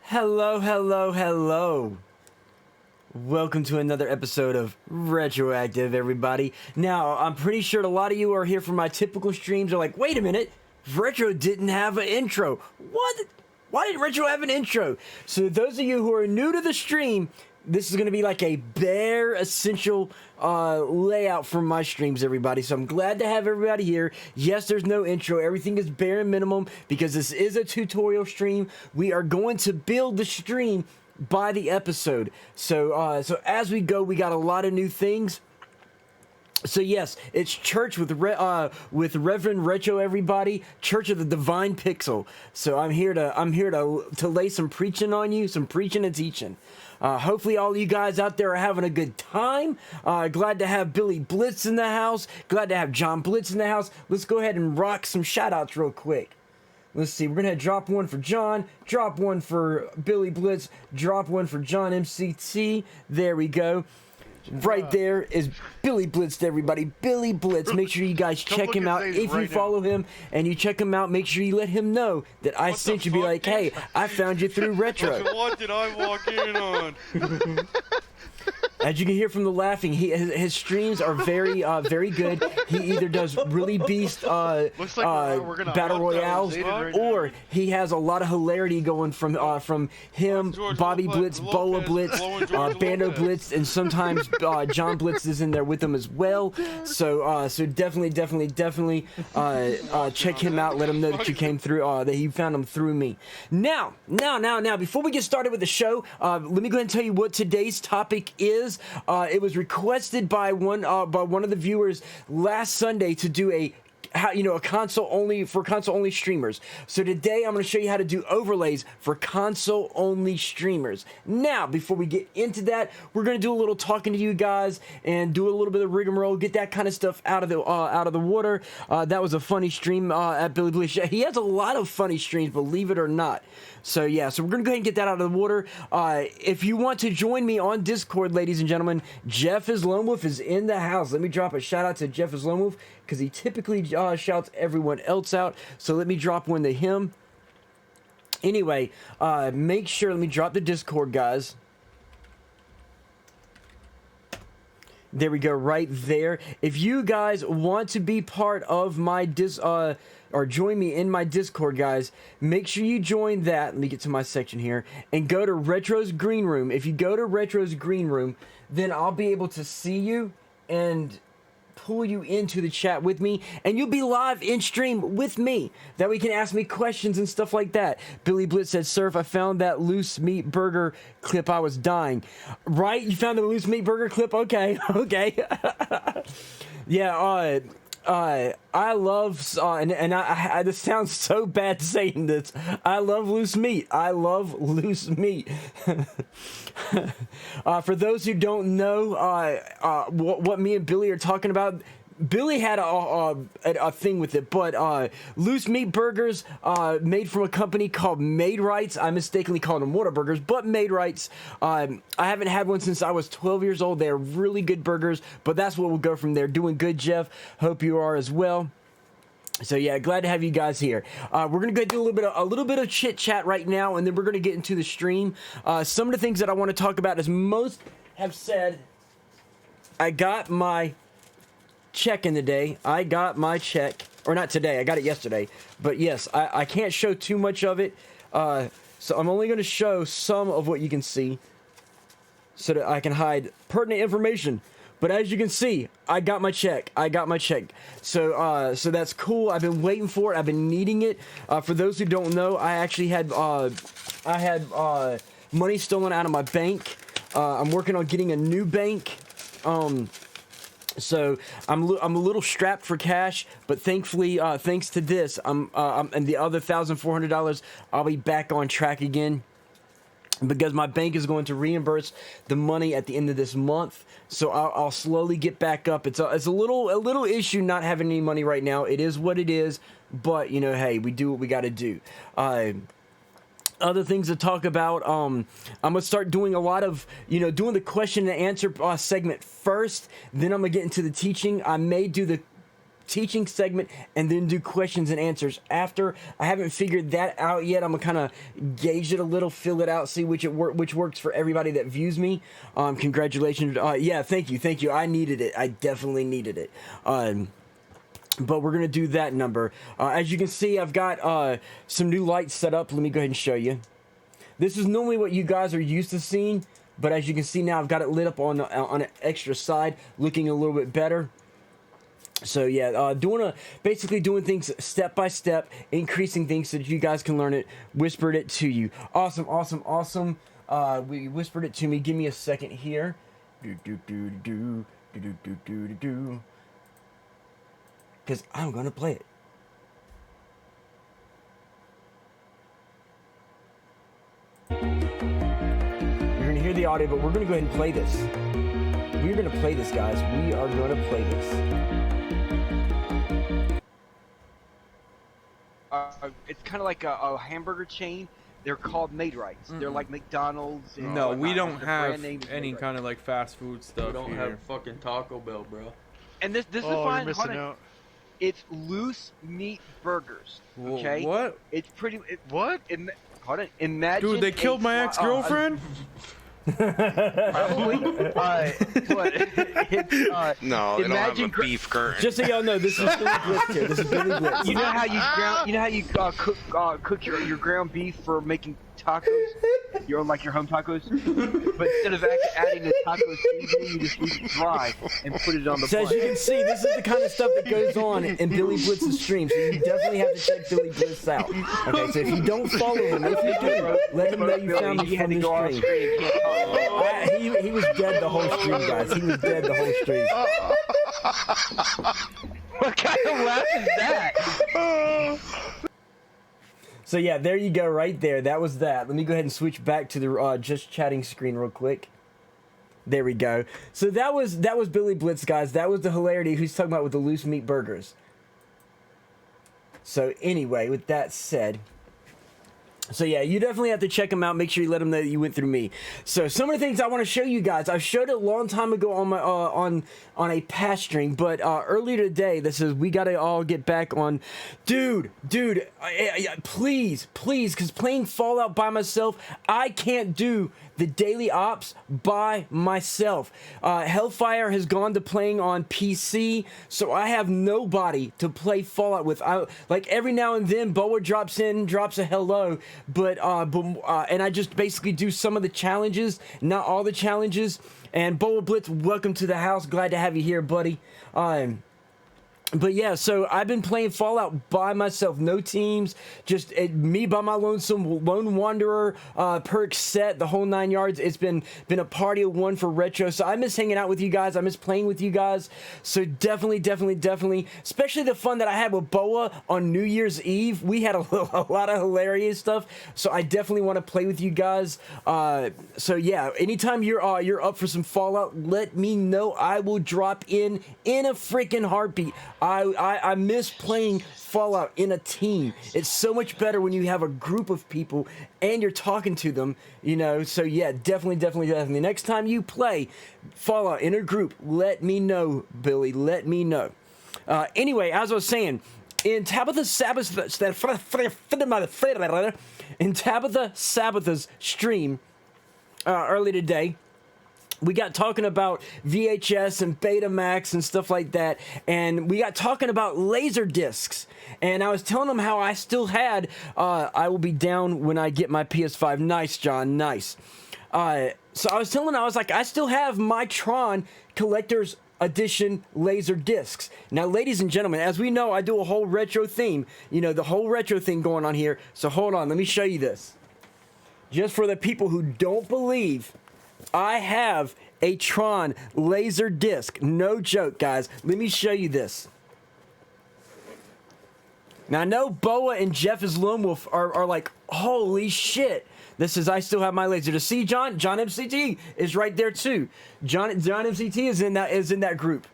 Hello, hello, hello. Welcome to another episode of RetroActive, everybody. Now, I'm pretty sure a lot of you are here for my typical streams. Are like, wait a minute, Retro didn't have an intro. What? Why didn't Retro have an intro? So those of you who are new to the stream, this is going to be like a bare essential layout for my streams, everybody. So I'm glad to have everybody here. Yes, there's no intro. Everything is bare and minimum because this is a tutorial stream. We are going to build the stream by the episode. So as we go, we got a lot of new things. So yes, it's church with Reverend Retro, everybody. Church of the Divine Pixel. So I'm here to lay some preaching on you, some preaching and teaching. Hopefully all you guys out there are having a good time. Glad to have Billy Blitz in the house. Glad to have John Blitz in the house. Let's go ahead and rock some shout-outs real quick. Let's see, we're going to drop one for John, drop one for Billy Blitz, drop one for John MCT. There we go. Right there is Billy Blitz, everybody. Billy Blitz. Make sure you guys check him out. If you follow him and you check him out, make sure you let him know that I sent you. Be like, hey, I found you through Retro. What did I walk in on? As you can hear from the laughing, his streams are very good. He either does really beast battle royales, or he has a lot of hilarity going from him, Bobby Blitz, Bola Blitz, Bando Blitz, and sometimes John Blitz is in there with him as well. So definitely check him out. Let him know that you came through, that you found him through me. Now, before we get started with the show, let me go ahead and tell you what today's topic is. It was requested by one of the viewers last Sunday to do a console only streamers. So today I'm going to show you how to do overlays for console only streamers. Now, before we get into that, we're going to do a little talking to you guys and do a little bit of rigmarole, get that kind of stuff out of the water. That was a funny stream at Billy Blitz. He has a lot of funny streams, believe it or not. So yeah, so we're going to go ahead and get that out of the water. If you want to join me on Discord, ladies and gentlemen, Jeff is Lone Wolf is in the house. Let me drop a shout out to Jeff is Lone Wolf because he typically shouts everyone else out. So let me drop one to him. Anyway, make sure, let me drop the Discord, guys. There we go, right there. If you guys want to be part of my or join me in my Discord, guys, make sure you join that. Let me get to my section here and go to Retro's Green Room. If you go to Retro's Green Room, then I'll be able to see you and pull you into the chat with me, and you'll be live in stream with me. That way you can ask me questions and stuff like that. Billy Blitz said, Surf, I found that loose meat burger clip. I was dying. Right? You found the loose meat burger clip? Okay. Yeah, I love, and I this sounds so bad saying this. I love loose meat. I love loose meat. For those who don't know what me and Billy are talking about, Billy had a thing with it, but loose meat burgers made from a company called Made Rights. I mistakenly called them Whataburgers, but Made Rights. I haven't had one since I was 12 years old. They're really good burgers, but that's what we'll go from there. Doing good, Jeff. Hope you are as well. So yeah, glad to have you guys here. We're gonna go do a little bit of chit chat right now, and then we're gonna get into the stream. Some of the things that I want to talk about, as most have said, I got my check in the day. I got my check, or not today, I got it yesterday, but yes, I can't show too much of it, so I'm only going to show some of what you can see so that I can hide pertinent information. But as you can see, I got my check. So that's cool. I've been waiting for it. I've been needing it. For those who don't know, I actually had money stolen out of my bank. I'm working on getting a new bank. So I'm a little strapped for cash, but thankfully, thanks to this, and the other $1,400, I'll be back on track again, because my bank is going to reimburse the money at the end of this month. So I'll slowly get back up. It's a little issue not having any money right now. It is what it is, but hey, we do what we got to do. Other things to talk about, I'm gonna start doing a lot of doing the question and answer segment first, then I'm gonna get into the teaching. I may do the teaching segment and then do questions and answers after. I haven't figured that out yet. I'm gonna kind of gauge it a little, fill it out, see which works for everybody that views me. Congratulations. Yeah, thank you. I needed it. I definitely needed it. But we're going to do that number. As you can see, I've got some new lights set up. Let me go ahead and show you. This is normally what you guys are used to seeing, but as you can see now, I've got it lit up on an extra side, looking a little bit better. So yeah, basically doing things step by step, increasing things so that you guys can learn it, whispered it to you. Awesome. We whispered it to me. Give me a second here. Because I'm going to play it. You're going to hear the audio, but we're going to go ahead and play this. We're going to play this, guys. We are going to play this. It's kind of like a hamburger chain. They're called Made-Rights. They're like McDonald's. And No, we don't have any kind kind of like fast food stuff We don't here. have fucking Taco Bell, bro. And this is Oh, fine. you're missing out. It's loose meat burgers. Okay. What? It's pretty. What? Hold on. Imagine. Dude, they killed my ex-girlfriend? Probably. But it's, No, they don't have a imagine beef curtain. Just so y'all know, this is Billy Blitz here. This is Billy Blitz. You know how you ground. You know how you cook your ground beef for making tacos. Your home tacos. But instead of adding the taco seasoning, you just leave it dry and put it on the So as you plate. can see, this is the kind of stuff that goes on in Billy Blitz's stream. So you definitely have to check Billy Blitz out. Okay, so if you don't follow him, if you do, let him know you found You him had from to the go off stream. screen. You can't talk. He was dead the whole stream, guys. He was dead the whole stream. What kind of laugh is that? So yeah, there you go, right there. That was that. Let me go ahead and switch back to the just chatting screen real quick. There we go. So that was Billy Blitz, guys. That was the hilarity who's talking about with the loose meat burgers. So anyway, with that said, so yeah, you definitely have to check them out. Make sure you let them know that you went through me. So some of the things I want to show you guys, I've showed it a long time ago on my on a past stream, but earlier today, this is we gotta all get back on, dude, please, because playing Fallout by myself, I can't do the daily ops by myself. Hellfire has gone to playing on PC, so I have nobody to play Fallout with. Like every now and then, Boa drops a hello, but and I just basically do some of the challenges, not all the challenges. And Boa Blitz, welcome to the house. Glad to have you here, buddy. But yeah, so I've been playing Fallout by myself, no teams, just me by my lonesome, lone wanderer, perk set, the whole 9 yards. It's been a party of one for retro. So I miss hanging out with you guys. I miss playing with you guys. So definitely, especially the fun that I had with Boa on New Year's Eve. We had a lot of hilarious stuff. So I definitely want to play with you guys. So yeah, anytime you're up for some Fallout, let me know. I will drop in a freaking heartbeat. I miss playing Fallout in a team. It's so much better when you have a group of people and you're talking to them, you know. So yeah, definitely. Next time you play Fallout in a group, let me know, Billy. Let me know. Anyway, as I was saying, in Tabitha Sabbatha's stream early today, we got talking about VHS and Betamax and stuff like that, and we got talking about laser discs. And I was telling them how I still had, I will be down when I get my PS5. Nice, John, nice. So I was telling them, I was like, I still have my Tron Collector's Edition laser discs. Now, ladies and gentlemen, as we know, I do a whole retro theme. You know, the whole retro thing going on here. So hold on, let me show you this. Just for the people who don't believe, I have a Tron laser disc. No joke, guys. Let me show you this. Now, I know Boa and Jeff is Lone Wolf are like, holy shit. This is, I still have my laser. To see John MCT is right there too. John MCT is in that group.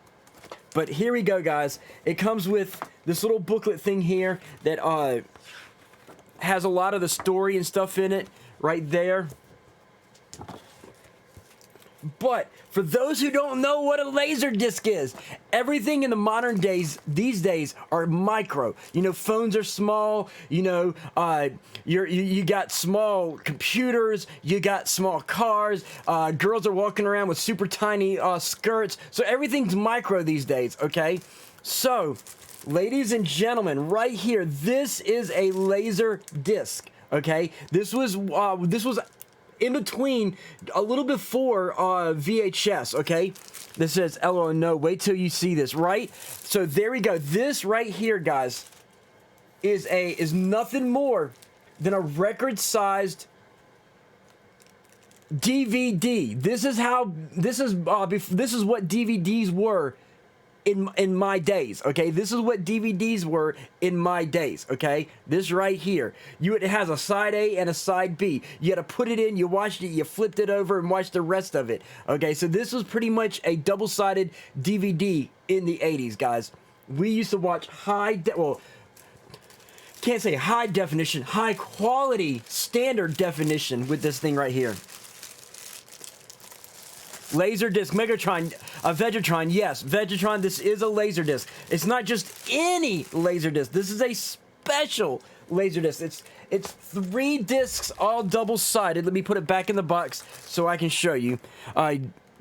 But here we go, guys. It comes with this little booklet thing here that has a lot of the story and stuff in it right there. But for those who don't know what a laser disc is, everything in the modern days, these days, are micro. You know, phones are small. You know, you got small computers. You got small cars. Girls are walking around with super tiny skirts. So everything's micro these days. Okay, so ladies and gentlemen, right here, this is a laser disc. Okay, this was in between, a little before VHS, okay? This says, LOL, no, wait till you see this, right? So there we go. This right here, guys, is nothing more than a record-sized DVD. This is what DVDs were in my days, okay? This is what DVDs were in my days, okay? This right here. It has a side A and a side B. You had to put it in, you watched it, you flipped it over, and watched the rest of it, okay? So this was pretty much a double-sided DVD in the 80s, guys. We used to watch can't say high definition, high quality, standard definition with this thing right here. Laserdisc, Megatron, Vegatron, yes, Vegatron, this is a Laserdisc. It's not just any Laserdisc. This is a special Laserdisc. It's 3 discs, all double-sided. Let me put it back in the box so I can show you.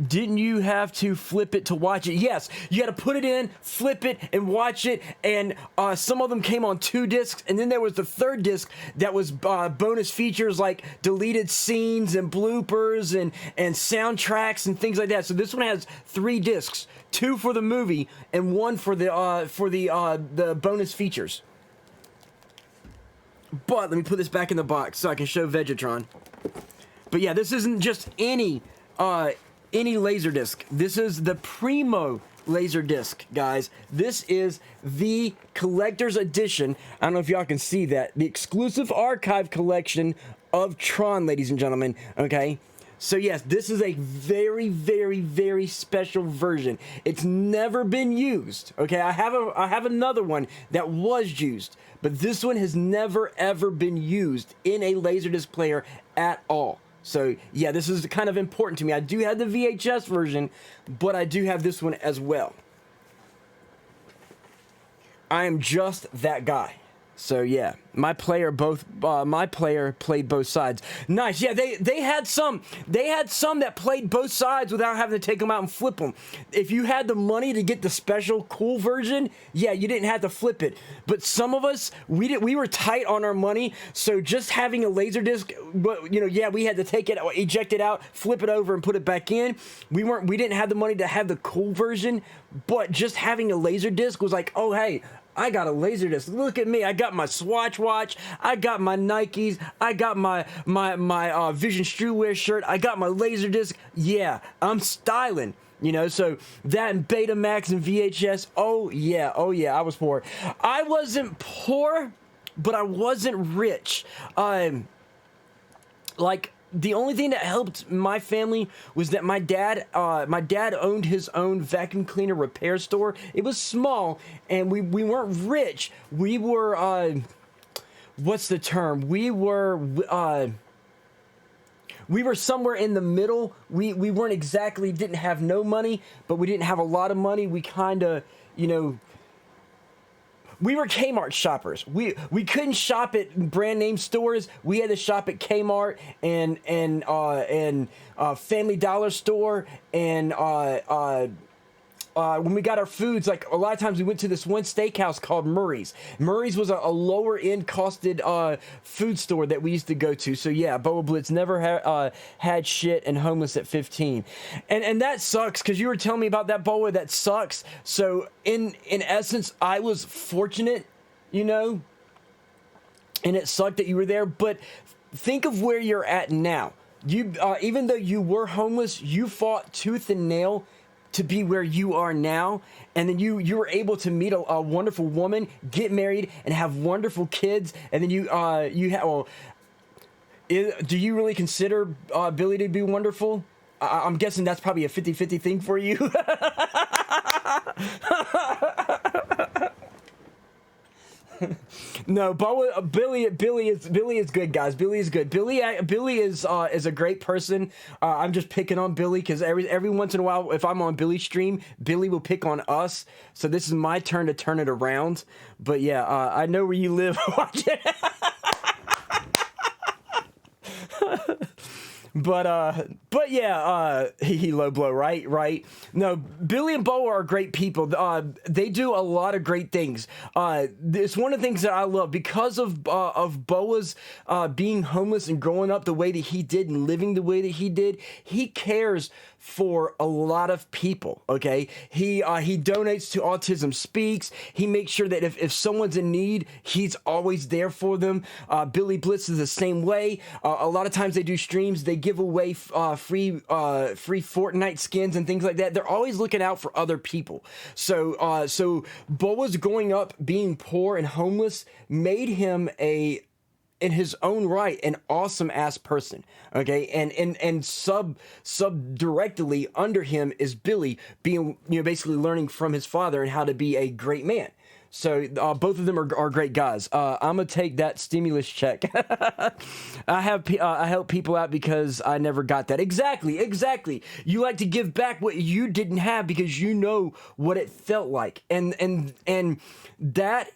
Didn't you have to flip it to watch it? Yes, you had to put it in, flip it, and watch it, and some of them came on 2 discs, and then there was the 3rd disc that was bonus features like deleted scenes and bloopers and soundtracks and things like that. So this one has 3 discs, 2 for the movie and 1 for the bonus features. But let me put this back in the box so I can show Vegatron. But yeah, this isn't just any Laserdisc. This is the Primo Laserdisc, guys. This is the collector's edition. I don't know if y'all can see that. The exclusive archive collection of Tron, ladies and gentlemen. Okay? So yes, this is a very, very, very special version. It's never been used. Okay? I have another one that was used, but this one has never ever been used in a Laserdisc player at all. So, yeah, this is kind of important to me. I do have the VHS version, but I do have this one as well. I am just that guy. So, yeah, my player played both sides. Nice. Yeah, they had some that played both sides without having to take them out and flip them. If you had the money to get the special cool version, yeah, you didn't have to flip it. But some of us, we were tight on our money, so just having a Laserdisc, but you know, yeah, we had to take it, eject it out, flip it over, and put it back in. We didn't have the money to have the cool version, but just having a Laserdisc was like, oh hey, I got a Laserdisc. Look at me. I got my Swatch watch. I got my Nikes. I got my Vision Streetwear shirt. I got my Laserdisc. Yeah, I'm styling. You know, so that and Betamax and VHS. Oh yeah, I was poor. I wasn't poor, but I wasn't rich. Like, the only thing that helped my family was that my dad owned his own vacuum cleaner repair store. It was small, and we weren't rich. We were, what's the term? We were somewhere in the middle. We weren't exactly, didn't have no money, but we didn't have a lot of money. We kind of, you know, we were Kmart shoppers. We couldn't shop at brand name stores. We had to shop at Kmart and Family Dollar store and when we got our foods, like a lot of times we went to this one steakhouse called Murray's. Murray's was a lower end costed food store that we used to go to. So yeah, Boa Blitz never had shit and homeless at 15. And that sucks, because you were telling me about that, Boa. That sucks. So in essence, I was fortunate, you know, and it sucked that you were there. But think of where you're at now. You even though you were homeless, you fought tooth and nail to be where you are now, and then you were able to meet a wonderful woman, get married, and have wonderful kids, and then you have. Well, do you really consider Billy to be wonderful? I'm guessing that's probably a 50-50 thing for you. No, Boa, Billy is good, guys. Billy is good. Billy is a great person. I'm just picking on Billy because every once in a while, if I'm on Billy's stream, Billy will pick on us. So this is my turn to turn it around. But yeah, I know where you live. Watch it. But yeah, he low blow, right? No, Billy and Boa are great people. They do a lot of great things. It's one of the things that I love because of Boa's being homeless and growing up the way that he did and living the way that he did. He cares for a lot of people. Okay, he donates to Autism Speaks. He makes sure that if someone's in need, he's always there for them. Billy Blitz is the same way. A lot of times they do streams. They give away free Fortnite skins and things like that. They're always looking out for other people. So Boa's growing up being poor and homeless made him in his own right an awesome ass person. Okay, and sub directly under him is Billy being, basically learning from his father and how to be a great man. So both of them are great guys. I'm gonna take that stimulus check. I help people out because I never got that. Exactly. You like to give back what you didn't have because you know what it felt like, and that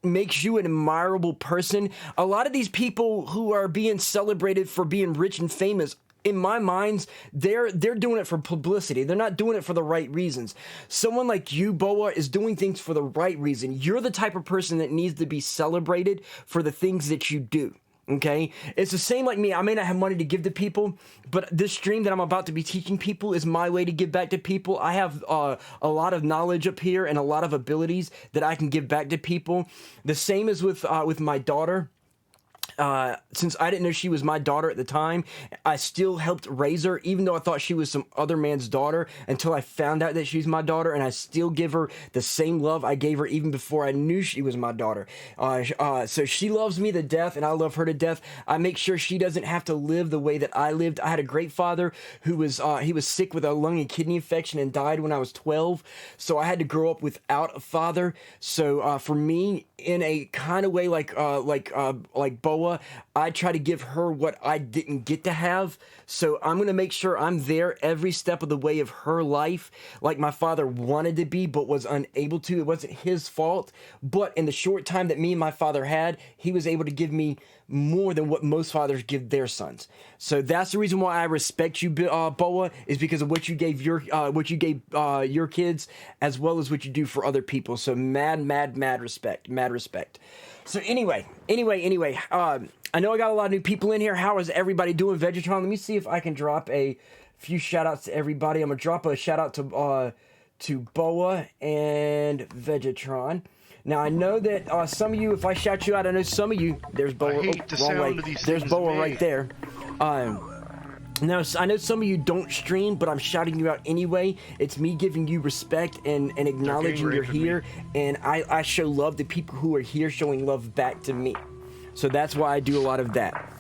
makes you an admirable person. A lot of these people who are being celebrated for being rich and famous, in my minds, they're doing it for publicity. They're not doing it for the right reasons. Someone like you, Boa, is doing things for the right reason. You're the type of person that needs to be celebrated for the things that you do. Okay, it's the same like me. I may not have money to give to people, but this stream that I'm about to be teaching people is my way to give back to people. I have a lot of knowledge up here and a lot of abilities that I can give back to people. The same as with my daughter. Since I didn't know she was my daughter at the time, I still helped raise her, even though I thought she was some other man's daughter, until I found out that she's my daughter, and I still give her the same love I gave her even before I knew she was my daughter. So she loves me to death, and I love her to death. I make sure she doesn't have to live the way that I lived. I had a great father who was sick with a lung and kidney infection and died when I was 12, so I had to grow up without a father. So for me, in a kind of way like Boa, I try to give her what I didn't get to have. So I'm going to make sure I'm there every step of the way of her life, like my father wanted to be but was unable to. It wasn't his fault, but in the short time that me and my father had, he was able to give me more than what most fathers give their sons. So that's the reason why I respect you, Boa, is because of what you gave your kids, as well as what you do for other people. So mad respect. So anyway, I know I got a lot of new people in here. How is everybody doing, Vegetron? Let me see if I can drop a few shout outs to everybody. I'm gonna drop a shout out to Boa and Vegetron. Now I know that some of you, if I shout you out, I know some of you. There's Boa. There's Boa right there. Now, I know some of you don't stream, but I'm shouting you out anyway. It's me giving you respect and acknowledging you're here, and I show love to people who are here showing love back to me. So that's why I do a lot of that.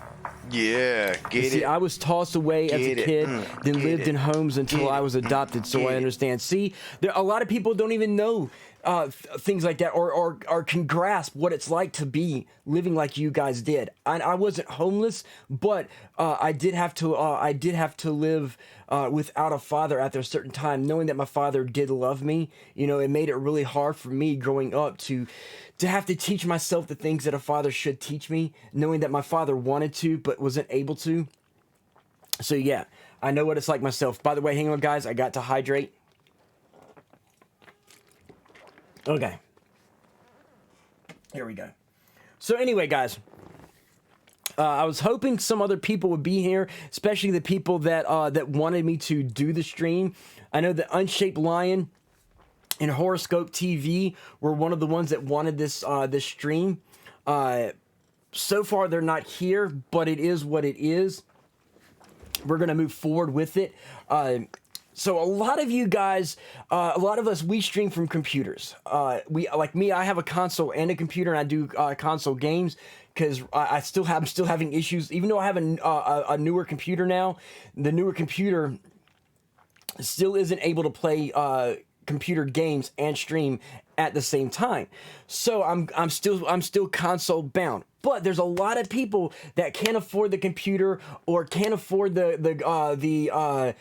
Yeah, See, I was tossed away as a kid, then lived in homes until I was adopted, so I understand. See, a lot of people don't even know things like that, or can grasp what it's like to be living like you guys did. I wasn't homeless, but I did have to live without a father after a certain time, knowing that my father did love me. It made it really hard for me growing up to have to teach myself the things that a father should teach me, knowing that my father wanted to but wasn't able to. So yeah, I know what it's like myself. By the way, hang on guys, I got to hydrate. Okay. Here we go. So anyway, guys, I was hoping some other people would be here, especially the people that wanted me to do the stream. I know that Unshaped Lion and Horoscope TV were one of the ones that wanted this stream. So far, they're not here, but it is what it is. We're gonna move forward with it. So a lot of you guys, a lot of us, we stream from computers. Like me, I have a console and a computer, and I do console games because I'm still having issues. Even though I have a newer computer now, the newer computer still isn't able to play computer games and stream at the same time. So I'm still console bound. But there's a lot of people that can't afford the computer or can't afford the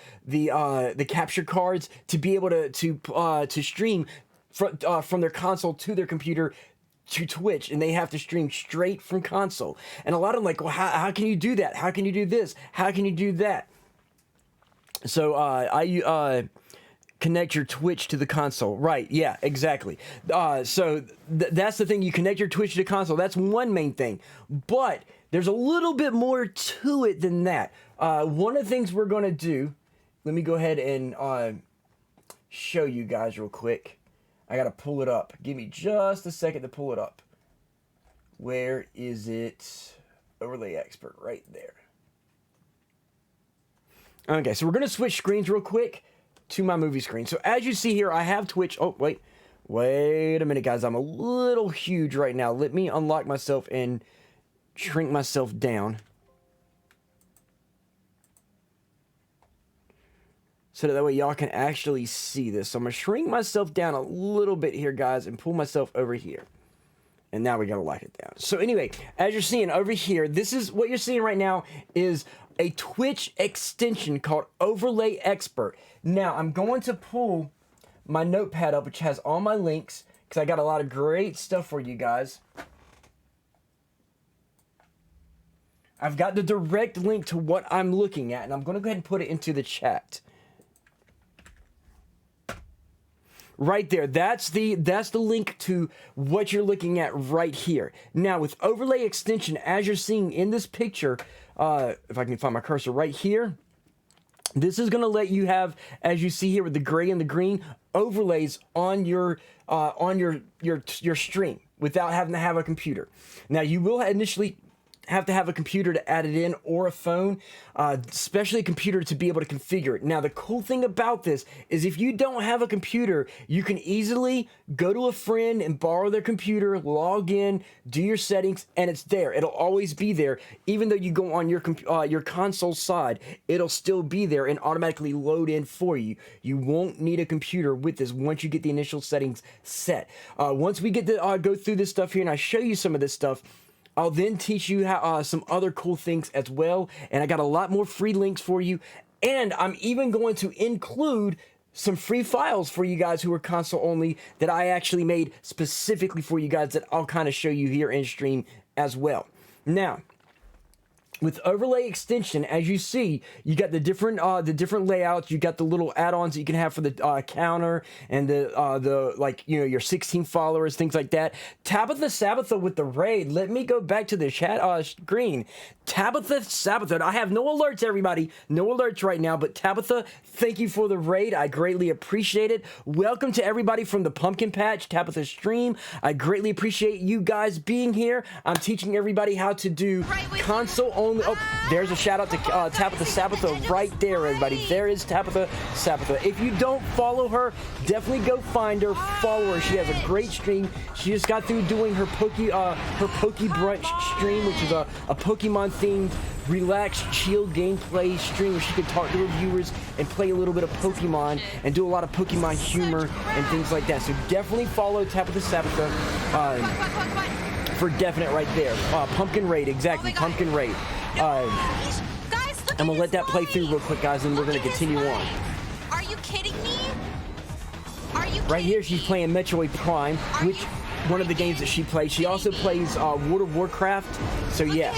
capture cards to be able to stream from their console to their computer to Twitch, and they have to stream straight from console. And a lot of them like, well, how can you do that? How can you do this? How can you do that? So I connect your Twitch to the console. Right, yeah, exactly. So that's the thing. You connect your Twitch to the console. That's one main thing. But there's a little bit more to it than that. One of the things we're going to do, let me go ahead and show you guys real quick. I got to pull it up. Give me just a second to pull it up. Where is it? Overlay Expert, right there. Okay, so we're going to switch screens real quick to my movie screen. So as you see here, I have Twitch. Oh, wait a minute, guys. I'm a little huge right now. Let me unlock myself and shrink myself down. So that way y'all can actually see this. So I'm going to shrink myself down a little bit here, guys, and pull myself over here. And now we got to lock it down. So anyway, as you're seeing over here, this is what you're seeing right now is a Twitch extension called Overlay Expert. Now, I'm going to pull my notepad up, which has all my links, because I got a lot of great stuff for you guys. I've got the direct link to what I'm looking at, and I'm going to go ahead and put it into the chat. Right there, that's the link to what you're looking at right here. Now, with Overlay Extension, as you're seeing in this picture, if I can find my cursor right here, this is going to let you have, as you see here with the gray and the green, overlays on your stream without having to have a computer. Now, you will initially have to have a computer to add it in, or a phone, especially a computer to be able to configure it. Now, the cool thing about this is if you don't have a computer, you can easily go to a friend and borrow their computer, log in, do your settings, and it's there. It'll always be there. Even though you go on your console side, it'll still be there and automatically load in for you. You won't need a computer with this once you get the initial settings set. Once we get to go through this stuff here and I show you some of this stuff, I'll then teach you how, some other cool things as well. And I got a lot more free links for you. And I'm even going to include some free files for you guys who are console only that I actually made specifically for you guys that I'll kind of show you here in stream as well. Now, with Overlay Extension, as you see, you got the different layouts. You got the little add-ons that you can have for the counter and the like, you know, your 16 followers, things like that. Tabitha Sabbatha with the raid. Let me go back to the chat screen. Tabitha Sabbatha. I have no alerts, everybody. No alerts right now, but Tabitha, thank you for the raid. I greatly appreciate it. Welcome to everybody from the Pumpkin Patch Tabitha stream. I greatly appreciate you guys being here. I'm teaching everybody how to do console only. Oh, there's a shout out to Tabitha Sabbatha right there, everybody. There is Tabitha Sabbatha. If you don't follow her, definitely go find her, follow her. She has a great stream. She just got through doing her Poke Brunch stream, which is a Pokemon themed relaxed, chill gameplay stream where she can talk to her viewers and play a little bit of Pokemon and do a lot of Pokemon humor and things like that. So definitely follow Tabitha Sabbatha for definite right there. Pumpkin Raid, exactly. Pumpkin Raid. Guys, look, I'm gonna let that play through real quick, guys, and we're gonna continue on. Are you kidding me? Are you right here, she's playing Metroid Prime, which one of the games that she plays. She also plays World of Warcraft. So yeah,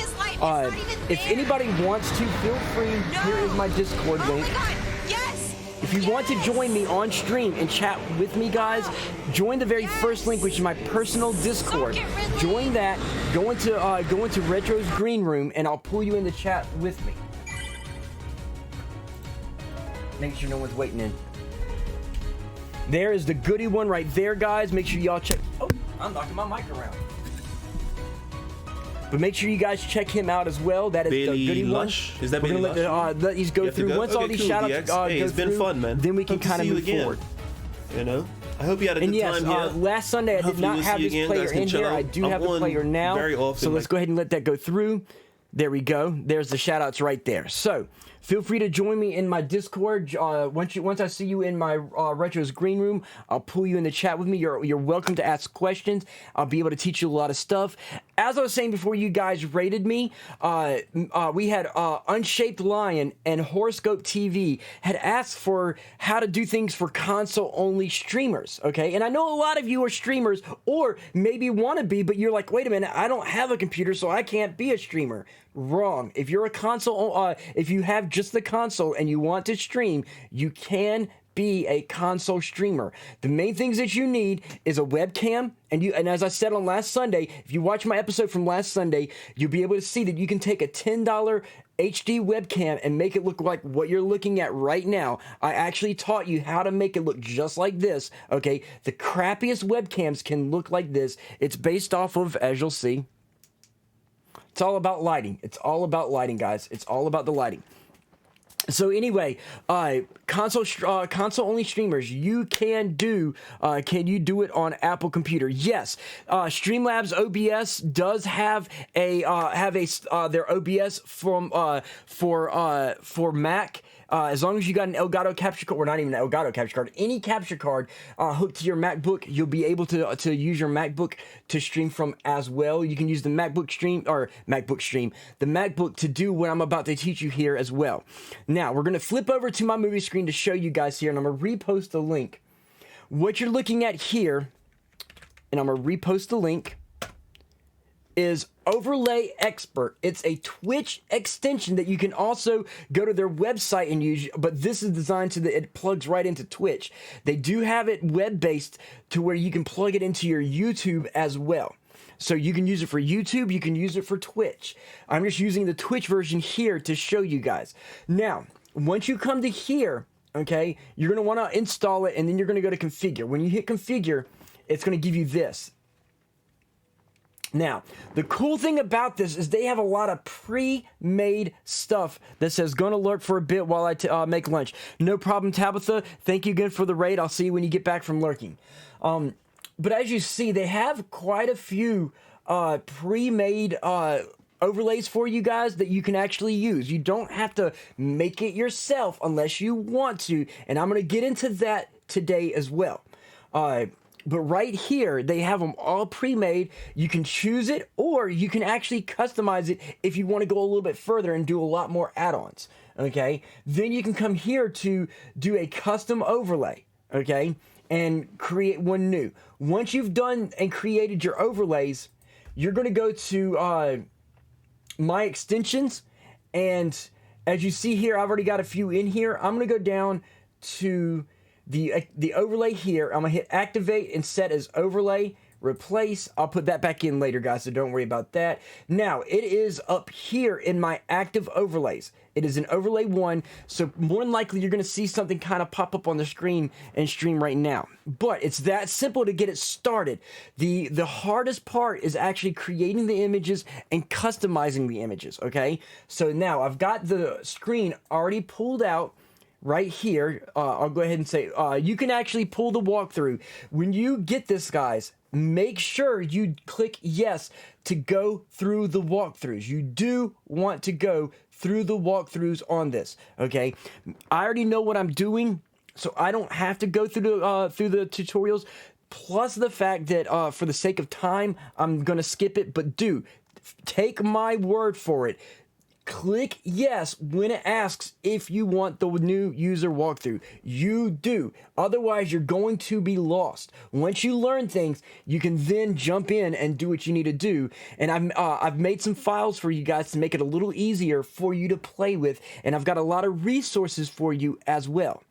if anybody wants to, feel free. No. Here is my Discord link. Oh my God. Yes. If you want to join me on stream and chat with me, guys, join the very first link, which is my personal Discord. Join that. Go into Retro's Green Room, and I'll pull you in the chat with me. Make sure no one's waiting in. There is the goodie one right there, guys. Make sure y'all check. Oh, I'm knocking my mic around. But make sure you guys check him out as well. That is Bailey the goodie Lush. one. Is that We're Bailey gonna Lush? let these go through. Once all these shout outs go it's through, been fun, man. then we can Hope to kind of see you move again. forward. You know, I hope you had a good time here. Last Sunday I did Hopefully not we'll have see you this again. player Guys can in chill here. out. I do I'm have the on player now. very often, So let's go ahead and let that go through. There we go. There's the shout outs right there. So feel free to join me in my Discord. Once I see you in my Retro's green room, I'll pull you in the chat with me. You're welcome to ask questions. I'll be able to teach you a lot of stuff. As I was saying before you guys rated me, we had Unshaped Lion and Horoscope TV had asked for how to do things for console-only streamers, okay? And I know a lot of you are streamers or maybe want to be, but you're like, wait a minute, I don't have a computer, so I can't be a streamer. Wrong. If you're a console, if you have just the console and you want to stream, you can be a console streamer. The main things that you need is a webcam, and as I said on last Sunday, if you watch my episode from last Sunday, you'll be able to see that you can take a $10 HD webcam and make it look like what you're looking at right now. I actually taught you how to make it look just like this, okay? The crappiest webcams can look like this. It's based off of, as you'll see, it's all about lighting. It's all about lighting, guys. It's all about the lighting. So anyway, console only streamers, you can do you do it on Apple computer? Yes. Streamlabs OBS does have their OBS for Mac. As long as you got an Elgato capture card, or not even an Elgato capture card, any capture card hooked to your MacBook, you'll be able to use your MacBook to stream from as well. You can use the the MacBook to do what I'm about to teach you here as well. Now, we're going to flip over to my movie screen to show you guys here, and I'm going to repost the link. What you're looking at here, and I'm going to repost the link, is Overlay Expert. It's a Twitch extension that you can also go to their website and use, but this is designed so that it plugs right into Twitch. They do have it web-based to where you can plug it into your YouTube as well. So you can use it for YouTube, you can use it for Twitch. I'm just using the Twitch version here to show you guys. Now, once you come to here, okay, you're going to want to install it, and then you're going to go to Configure. When you hit Configure, it's going to give you this. Now, the cool thing about this is they have a lot of pre-made stuff that says, gonna lurk for a bit while I make lunch. No problem, Tabitha. Thank you again for the raid. I'll see you when you get back from lurking. But as you see, they have quite a few pre-made overlays for you guys that you can actually use. You don't have to make it yourself unless you want to, and I'm going to get into that today as well. But right here, they have them all pre-made. You can choose it, or you can actually customize it if you want to go a little bit further and do a lot more add-ons, okay? Then you can come here to do a custom overlay, okay, and create one new. Once you've done and created your overlays, you're going to go to My Extensions, and as you see here, I've already got a few in here. I'm going to go down to the overlay here. I'm going to hit activate and set as overlay, replace. I'll put that back in later, guys, so don't worry about that. Now, it is up here in my active overlays. It is an overlay 1, so more than likely you're going to see something kind of pop up on the screen and stream right now. But it's that simple to get it started. The hardest part is actually creating the images and customizing the images, okay? So now I've got the screen already pulled out. Right here, I'll go ahead and say, you can actually pull the walkthrough. When you get this, guys, make sure you click yes to go through the walkthroughs. You do want to go through the walkthroughs on this, okay? I already know what I'm doing, so I don't have to go through the tutorials. Plus the fact that for the sake of time, I'm going to skip it, but take my word for it. Click yes when it asks if you want the new user walkthrough. You do. Otherwise, you're going to be lost. Once you learn things, you can then jump in and do what you need to do. And I've made some files for you guys to make it a little easier for you to play with. And I've got a lot of resources for you as well.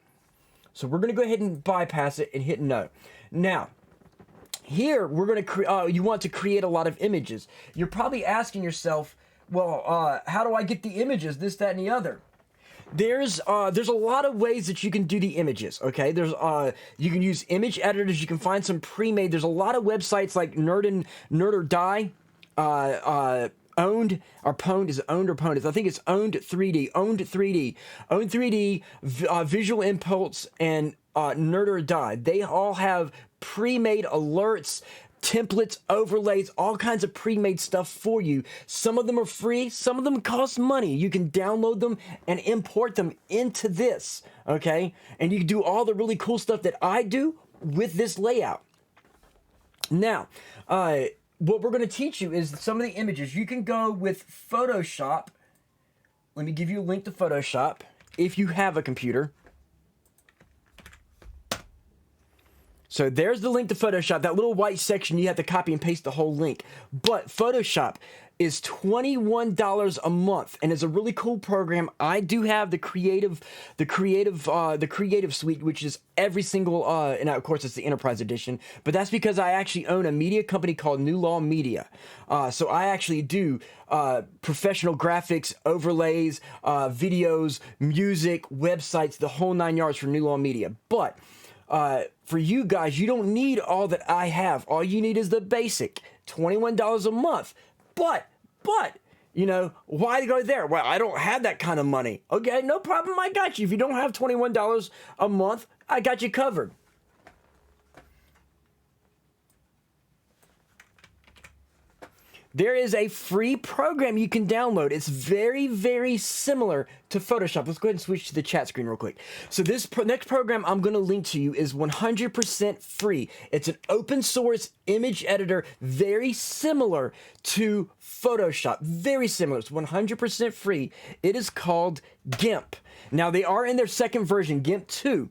So we're going to go ahead and bypass it and hit no. Now, here we're going to you want to create a lot of images. You're probably asking yourself, well, how do I get the images, this, that, and the other? There's a lot of ways that you can do the images, okay? You can use image editors, you can find some pre-made. There's a lot of websites like Nerd or Die, Owned or Pwned. Is it Owned or Pwned? I think it's Owned 3D. Owned 3D, Visual Impulse, and Nerd or Die. They all have pre-made alerts, templates, overlays, all kinds of pre-made stuff for you. Some of them are free, some of them cost money. You can download them and import them into this, okay? And you can do all the really cool stuff that I do with this layout. Now, what we're going to teach you is some of the images. You can go with Photoshop. Let me give you a link to Photoshop if you have a computer. So there's the link to Photoshop. That little white section, you have to copy and paste the whole link. But Photoshop is $21 a month, and it's a really cool program. I do have the creative suite, which is every single, and of course it's the Enterprise Edition. But that's because I actually own a media company called New Law Media. So I actually do professional graphics, overlays, videos, music, websites, the whole 9 yards for New Law Media. But for you guys, you don't need all that I have. All you need is the basic, $21 a month. But, you know, why go there? Well, I don't have that kind of money. Okay, no problem, I got you. If you don't have $21 a month, I got you covered. There is a free program you can download. It's very, very similar to Photoshop. Let's go ahead and switch to the chat screen real quick. So this next program I'm going to link to you is 100% free. It's an open source image editor, very similar to Photoshop. Very similar. It's 100% free. It is called GIMP. Now, they are in their second version, GIMP 2.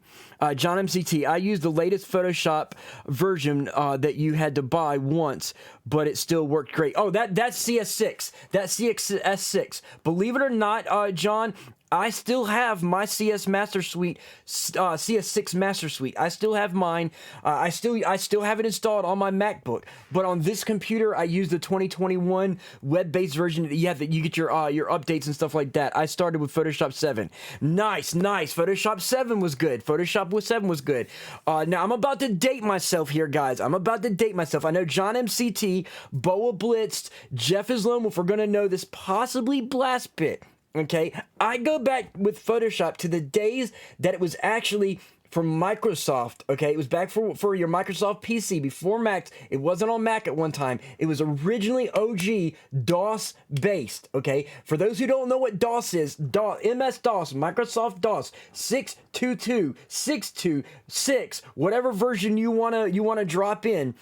John MCT, I used the latest Photoshop version that you had to buy once, but it still worked great. Oh, that's CS6. That's CS6. Believe it or not, John, I still have my CS Master Suite, CS6 Master Suite. I still have mine. I still have it installed on my MacBook. But on this computer, I use the 2021 web-based version. You get your updates and stuff like that. I started with Photoshop 7. Nice. Photoshop 7 was good. Photoshop 7 was good. Now I'm about to date myself here, guys. I'm about to date myself. I know John MCT, Boa Blitzed, Jeff is Lone Wolf are gonna know this, possibly Blastbit. Okay, I go back with Photoshop to the days that it was actually from Microsoft. Okay, it was back for your Microsoft PC before Mac. It wasn't on Mac at one time. It was originally OG DOS based. Okay, for those who don't know what DOS is, MS-DOS, Microsoft DOS 6.22, 6.26, whatever version you wanna drop in.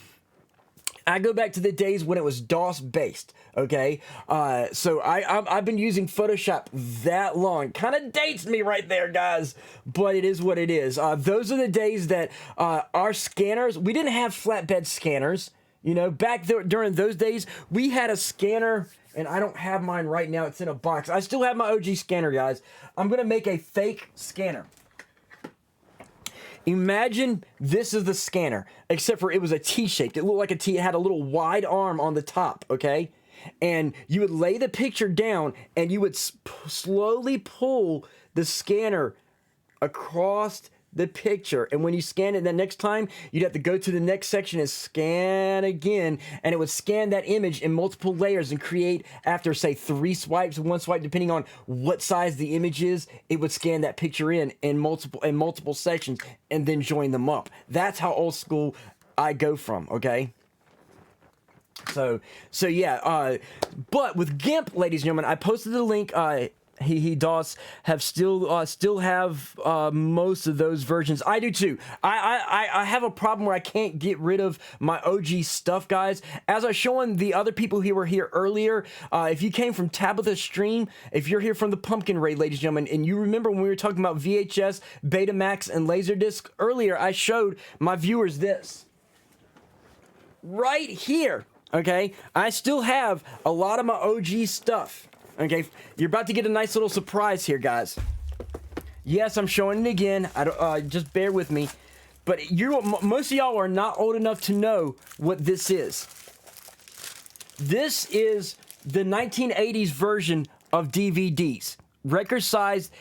I go back to the days when it was DOS based, okay? So I've been using Photoshop that long. Kind of dates me right there, guys, but it is what it is. Those are the days that our scanners, we didn't have flatbed scanners. You know, back during those days, we had a scanner, and I don't have mine right now. It's in a box. I still have my OG scanner, guys. I'm going to make a fake scanner. Imagine this is the scanner, except for it was a T-shaped. It looked like a T. It had a little wide arm on the top, okay? And you would lay the picture down, and you would slowly pull the scanner across the picture. And when you scan it the next time, you'd have to go to the next section and scan again, and it would scan that image in multiple layers and create, after say 3 swipes, 1 swipe, depending on what size the image is, it would scan that picture in multiple sections and then join them up. That's how old school I go from, okay? So yeah, but with GIMP, ladies and gentlemen, I posted the link. He does have still have most of those versions. I do too. I have a problem where I can't get rid of my OG stuff, guys. As I was showing the other people who were here earlier, if you came from Tabitha's stream, if you're here from the Pumpkin Raid, ladies and gentlemen, and you remember when we were talking about VHS, Betamax, and Laserdisc earlier, I showed my viewers this right here. Okay, I still have a lot of my OG stuff. Okay, you're about to get a nice little surprise here, guys. Yes, I'm showing it again. Just bear with me. But most of y'all are not old enough to know what this is. This is the 1980s version of DVDs. Record-sized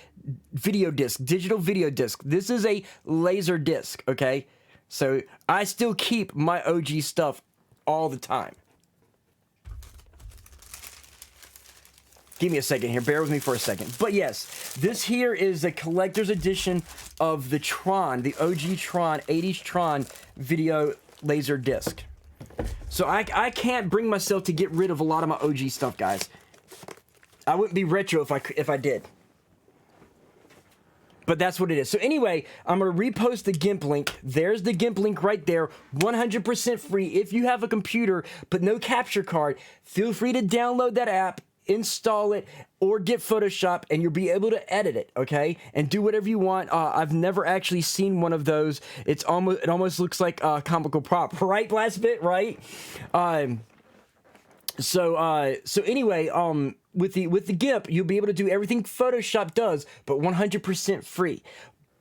video disc, digital video disc. This is a laser disc, okay? So I still keep my OG stuff all the time. Give me a second here. Bear with me for a second. But yes, this here is a collector's edition of the Tron, the OG Tron, 80s Tron video laser disc. So I can't bring myself to get rid of a lot of my OG stuff, guys. I wouldn't be retro if I did. But that's what it is. So anyway, I'm going to repost the GIMP link. There's the GIMP link right there. 100% free. If you have a computer but no capture card, feel free to download that app, install it, or get Photoshop, and you'll be able to edit it, okay? And do whatever you want. I've never actually seen one of those. It almost looks like a comical prop. Right, last bit, right? So anyway, with the GIMP, you'll be able to do everything Photoshop does, but 100% free.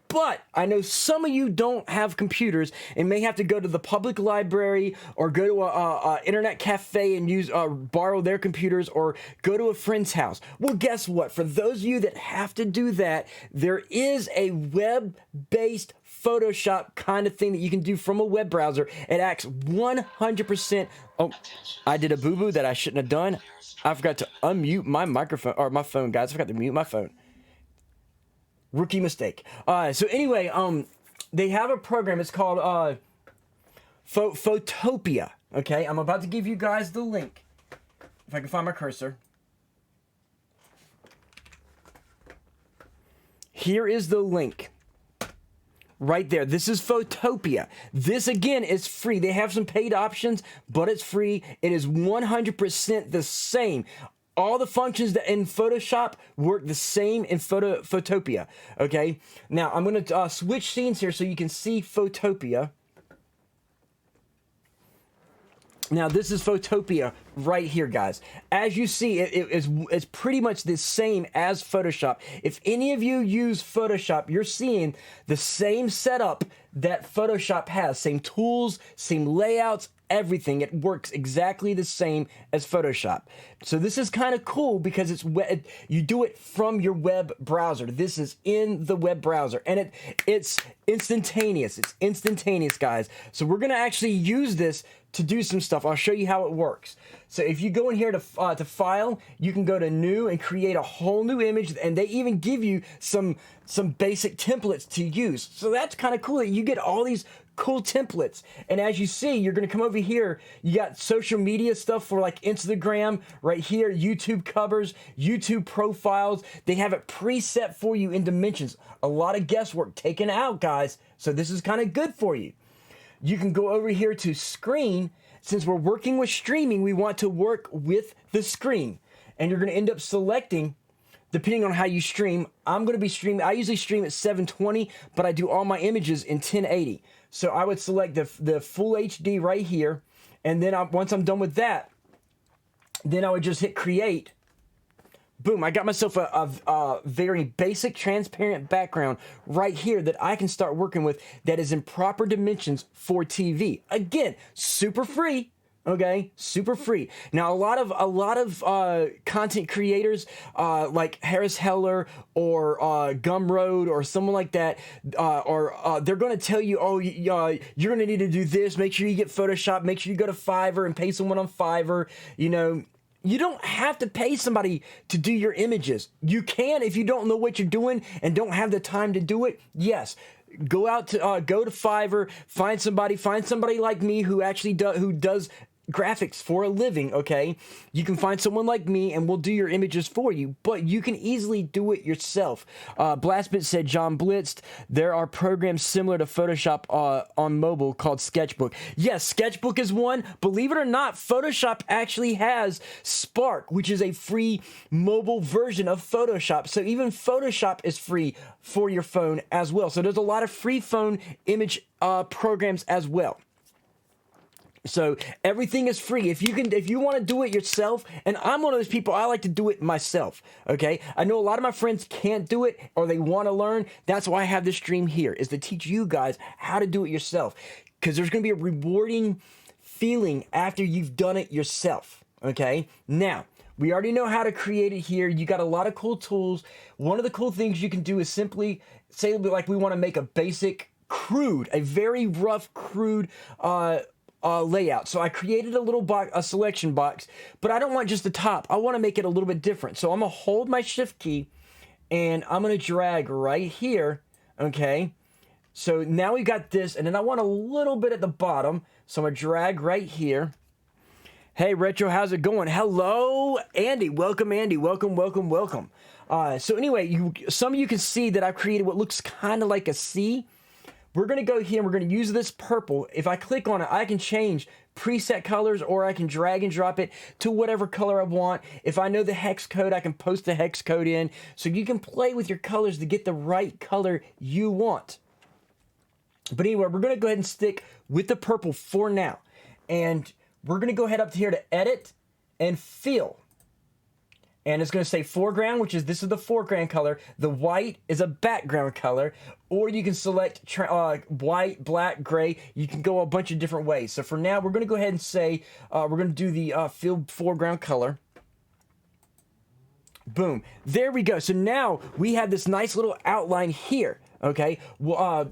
But I know some of you don't have computers and may have to go to the public library or go to a internet cafe and borrow their computers or go to a friend's house. Well, guess what? For those of you that have to do that, there is a web-based Photoshop kind of thing that you can do from a web browser. It acts 100%. Oh, I did a boo-boo that I shouldn't have done. I forgot to unmute my microphone or my phone, guys. I forgot to mute my phone. Rookie mistake. So anyway, they have a program. It's called Photopia. Okay, I'm about to give you guys the link. If I can find my cursor. Here is the link. Right there. This is Photopia. This, again, is free. They have some paid options, but it's free. It is 100% the same. All the functions that in Photoshop work the same in Photopia. Okay? Now, I'm going to switch scenes here so you can see Photopia. Now, this is Photopia right here, guys. As you see, it's pretty much the same as Photoshop. If any of you use Photoshop, you're seeing the same setup that Photoshop has. Same tools, same layouts, everything. It works exactly the same as Photoshop. So this is kind of cool because you do it from your web browser. This is in the web browser, and it's instantaneous. It's instantaneous, guys. So we're gonna actually use this to do some stuff. I'll show you how it works. So if you go in here to File, you can go to New and create a whole new image, and they even give you some basic templates to use. So that's kind of cool that you get all these cool templates. And as you see, you're going to come over here. You got social media stuff for like Instagram right here, YouTube covers, YouTube profiles. They have it preset for you in dimensions. A lot of guesswork taken out, guys. So this is kind of good for you. You can go over here to Screen. Since we're working with streaming, we want to work with the screen. And you're going to end up selecting, depending on how you stream. I'm going to be streaming. I usually stream at 720, but I do all my images in 1080. So I would select the full HD right here. And then once I'm done with that, then I would just hit Create. Boom, I got myself a very basic transparent background right here that I can start working with that is in proper dimensions for TV. Again, super free. Okay, super free. Now, a lot of content creators like Harris Heller or Gumroad or someone like that, they're going to tell you, oh, you're going to need to do this. Make sure you get Photoshop. Make sure you go to Fiverr and pay someone on Fiverr. You know, you don't have to pay somebody to do your images. You can if you don't know what you're doing and don't have the time to do it. Yes. Go to Fiverr, find somebody like me who actually does graphics for a living, okay? You can find someone like me and we'll do your images for you, but you can easily do it yourself. Blastbit said, John Blitzed, there are programs similar to Photoshop on mobile called Sketchbook. Yes, Sketchbook is one. Believe it or not, Photoshop actually has Spark, which is a free mobile version of Photoshop. So even Photoshop is free for your phone as well. So there's a lot of free phone image programs as well. So everything is free. If you want to do it yourself, and I'm one of those people, I like to do it myself, okay? I know a lot of my friends can't do it or they want to learn. That's why I have this stream here, is to teach you guys how to do it yourself, because there's going to be a rewarding feeling after you've done it yourself, okay? Now, we already know how to create it here. You got a lot of cool tools. One of the cool things you can do is simply say, like, we want to make a basic, a very rough, crude layout. So I created a little a selection box, but I don't want just the top. I want to make it a little bit different. So I'm going to hold my shift key and I'm going to drag right here. Okay. So now we got this, and then I want a little bit at the bottom. So I'm going to drag right here. Hey, Retro, how's it going? Hello, Andy. Welcome, Andy. Welcome, welcome, welcome. So anyway, some of you can see that I've created what looks kind of like a C. We're going to go here and we're going to use this purple. If I click on it, I can change preset colors, or I can drag and drop it to whatever color I want. If I know the hex code, I can post the hex code in. So you can play with your colors to get the right color you want. But anyway, we're going to go ahead and stick with the purple for now. And we're going to go ahead up to here to edit and fill. And it's going to say foreground, which is, this is the foreground color. The white is a background color. Or you can select white, black, gray. You can go a bunch of different ways. So for now, we're going to go ahead and say, we're going to do the fill foreground color. Boom. There we go. So now we have this nice little outline here. Okay. Well,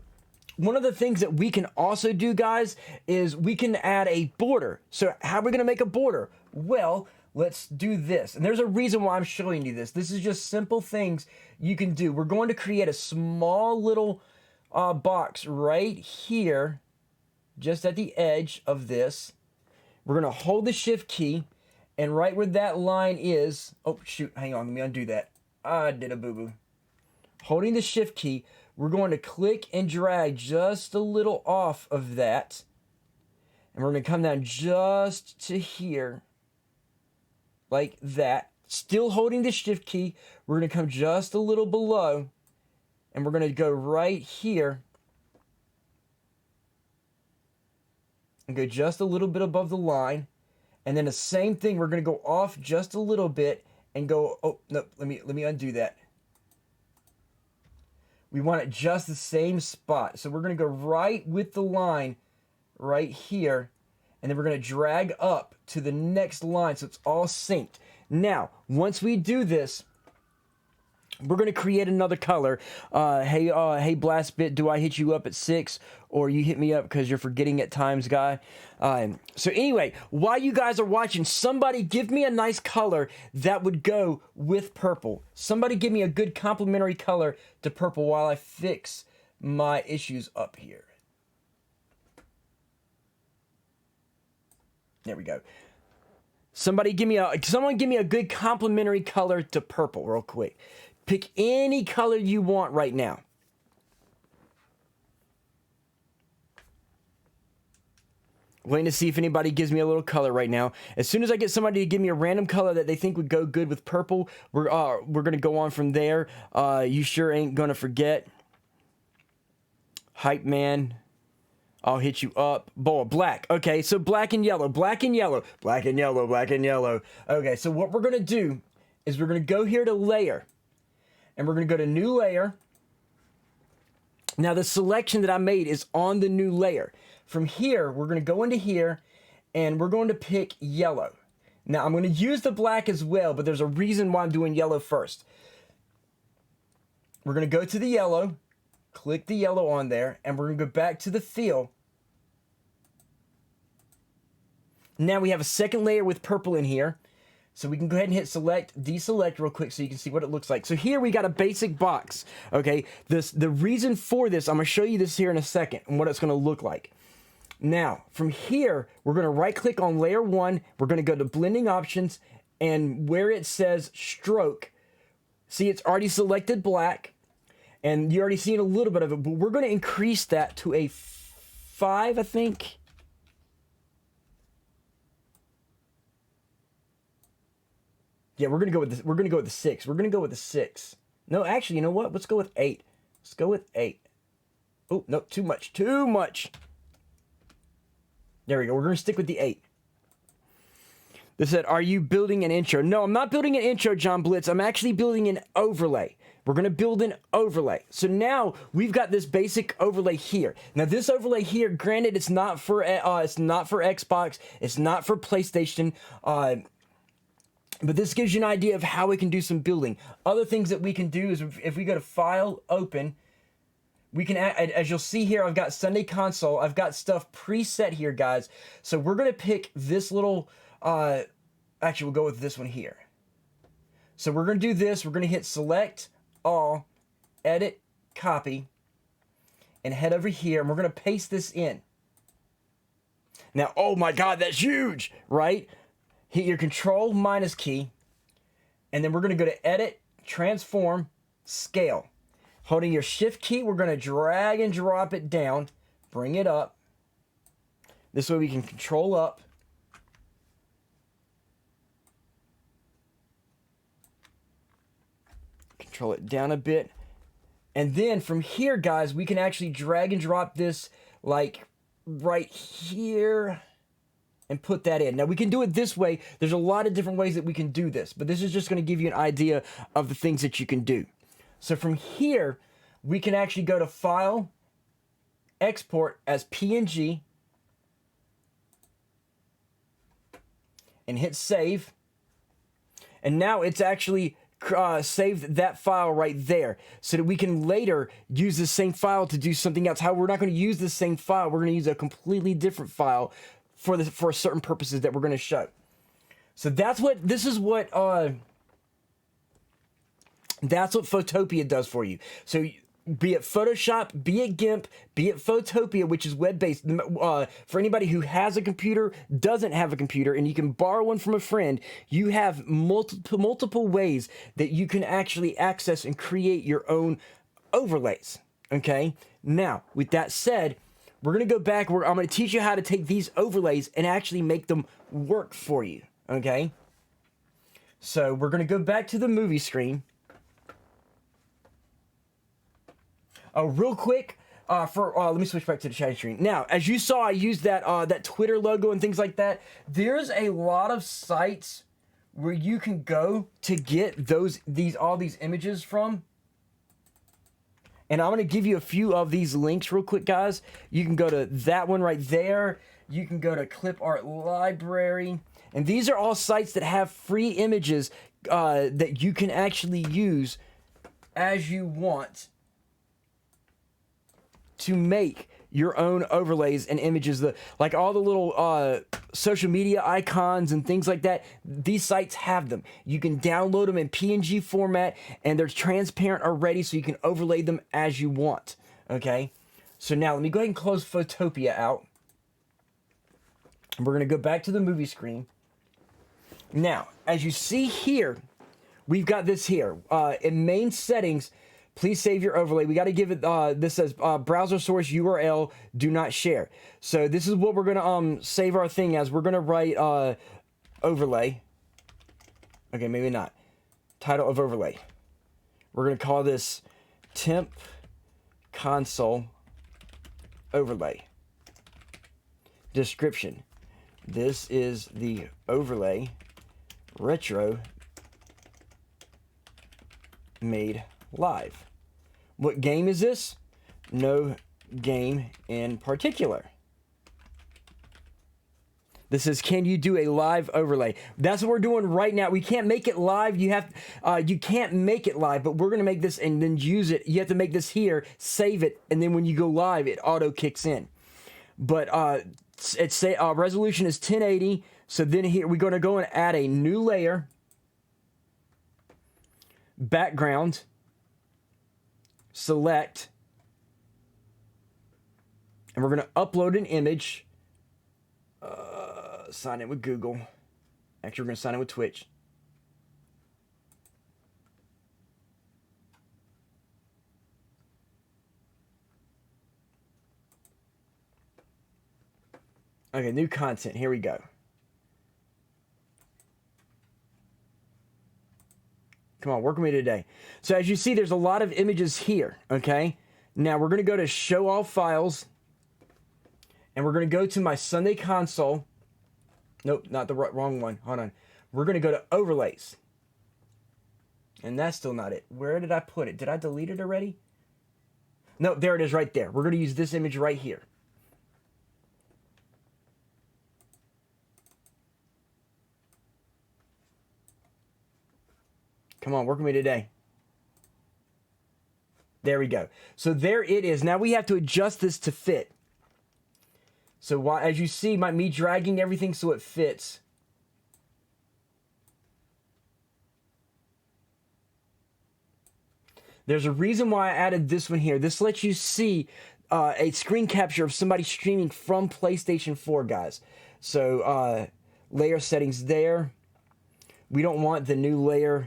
one of the things that we can also do, guys, is we can add a border. So how are we going to make a border? Well, let's do this. And there's a reason why I'm showing you this. This is just simple things you can do. We're going to create a small little box right here, just at the edge of this. We're going to hold the shift key, and right where that line is, oh shoot, hang on, let me undo that. I did a boo-boo. Holding the shift key, we're going to click and drag just a little off of that. And we're going to come down just to here. Like that. Still holding the shift key. We're going to come just a little below. And we're going to go right here. And go just a little bit above the line. And then the same thing, we're going to go off just a little bit. And go, oh, no, let me undo that. We want it just the same spot. So we're going to go right with the line right here. And then we're going to drag up to the next line so it's all synced. Now, once we do this, we're going to create another color. Hey, Blastbit, do I hit you up at 6? Or you hit me up because you're forgetting at times, guy? So anyway, while you guys are watching, somebody give me a nice color that would go with purple. Somebody give me a good complementary color to purple while I fix my issues up here. There we go. Someone give me a good complementary color to purple real quick. Pick any color you want right now. Waiting to see if anybody gives me a little color right now. As soon as I get somebody to give me a random color that they think would go good with purple, we're gonna go on from there. You sure ain't gonna forget. Hype man. I'll hit you up. Boy, black. Okay, so black and yellow, black and yellow, black and yellow, black and yellow. Okay, so what we're going to do is we're going to go here to layer. And we're going to go to new layer. Now, the selection that I made is on the new layer. From here, we're going to go into here, and we're going to pick yellow. Now, I'm going to use the black as well, but there's a reason why I'm doing yellow first. We're going to go to the yellow. Click the yellow on there, and we're going to go back to the fill. Now we have a second layer with purple in here. So we can go ahead and hit select, deselect real quick so you can see what it looks like. So here we got a basic box, okay? The reason for this, I'm going to show you this here in a second and what it's going to look like. Now, from here, we're going to right-click on layer 1. We're going to go to blending options, and where it says stroke, see it's already selected black. And you already seen a little bit of it, but we're going to increase that to a 5, I think. Yeah, we're going to go with this. We're going to go with the 6. We're going to go with the 6. No, actually, you know what? Let's go with 8. Let's go with 8. Oh, no, too much. Too much. There we go. We're going to stick with the 8. They said, are you building an intro? No, I'm not building an intro, John Blitz. I'm actually building an overlay. We're going to build an overlay. So now we've got this basic overlay here. Now this overlay here, granted, it's not for Xbox, it's not for PlayStation, but this gives you an idea of how we can do some building. Other things that we can do is if we go to File, Open, we can add, as you'll see here, I've got Sunday Console. I've got stuff preset here, guys. So we're going to pick this little, actually we'll go with this one here. So we're going to do this. We're going to hit Select All, Edit, Copy, and head over here, and we're going to paste this in. Now, oh my God, that's huge, right? Hit your Control minus key, and then we're going to go to Edit, Transform, Scale. Holding your Shift key, we're going to drag and drop it down, bring it up. This way we can control up. Control it down a bit. And then from here, guys, we can actually drag and drop this like right here and put that in. Now, we can do it this way. There's a lot of different ways that we can do this, but this is just going to give you an idea of the things that you can do. So from here, we can actually go to File, Export as PNG, and hit Save. And now it's actually saved that file right there so that we can later use the same file to do something else. However, we're not going to use the same file. We're going to use a completely different file for certain purposes that we're going to show. So that's what Photopea does for you. So be it Photoshop, be it GIMP, be it Photopea, which is web-based. For anybody who has a computer, doesn't have a computer, and you can borrow one from a friend, you have multiple ways that you can actually access and create your own overlays. Okay? Now, with that said, we're going to go back. I'm going to teach you how to take these overlays and actually make them work for you. Okay? So we're going to go back to the movie screen. Real quick, let me switch back to the chat screen. Now, as you saw, I used that Twitter logo and things like that. There's a lot of sites where you can go to get all these images from. And I'm going to give you a few of these links real quick, guys. You can go to that one right there. You can go to Clip Art Library. And these are all sites that have free images that you can actually use as you want to make your own overlays and images. Like all the little social media icons and things like that, these sites have them. You can download them in PNG format, and they're transparent already, so you can overlay them as you want. Okay? So now let me go ahead and close Photopea out. And we're going to go back to the movie screen. Now, as you see here, we've got this here. In main settings, please save your overlay. We got to give it, this says browser source URL, do not share. So this is what we're going to save our thing as. We're going to write overlay. Okay, maybe not. Title of overlay. We're going to call this temp console overlay. Description. This is the overlay retro made live. What game is this? No game in particular. This is, can you do a live overlay? That's what we're doing right now. We can't make it live. You can't make it live, but we're going to make this and then use it. You have to make this here, save it, and then when you go live, it auto kicks in. But resolution is 1080. So then here we're going to go and add a new layer. Background. Select. And we're going to upload an image. Sign in with Google. Actually, we're going to sign in with Twitch. Okay, new content. Here we go. Come on, work with me today. So as you see, there's a lot of images here, okay? Now we're going to go to Show All Files. And we're going to go to my Sunday console. Nope, not the wrong one. Hold on. We're going to go to Overlays. And that's still not it. Where did I put it? Did I delete it already? No, there it is right there. We're going to use this image right here. Come on, work with me today. There we go. So there it is. Now we have to adjust this to fit. So as you see, me dragging everything so it fits. There's a reason why I added this one here. This lets you see a screen capture of somebody streaming from PlayStation 4, guys. So layer settings there. We don't want the new layer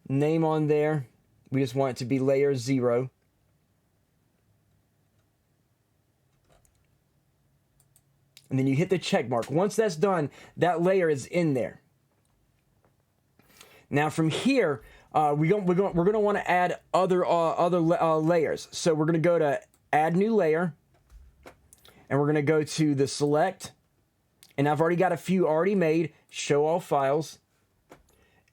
name on there. We just want it to be layer 0. And then you hit the check mark. Once that's done, that layer is in there. Now from here, we're gonna want to add other layers. So we're gonna go to Add New Layer, and we're gonna go to the Select. And I've already got a few already made. Show All Files.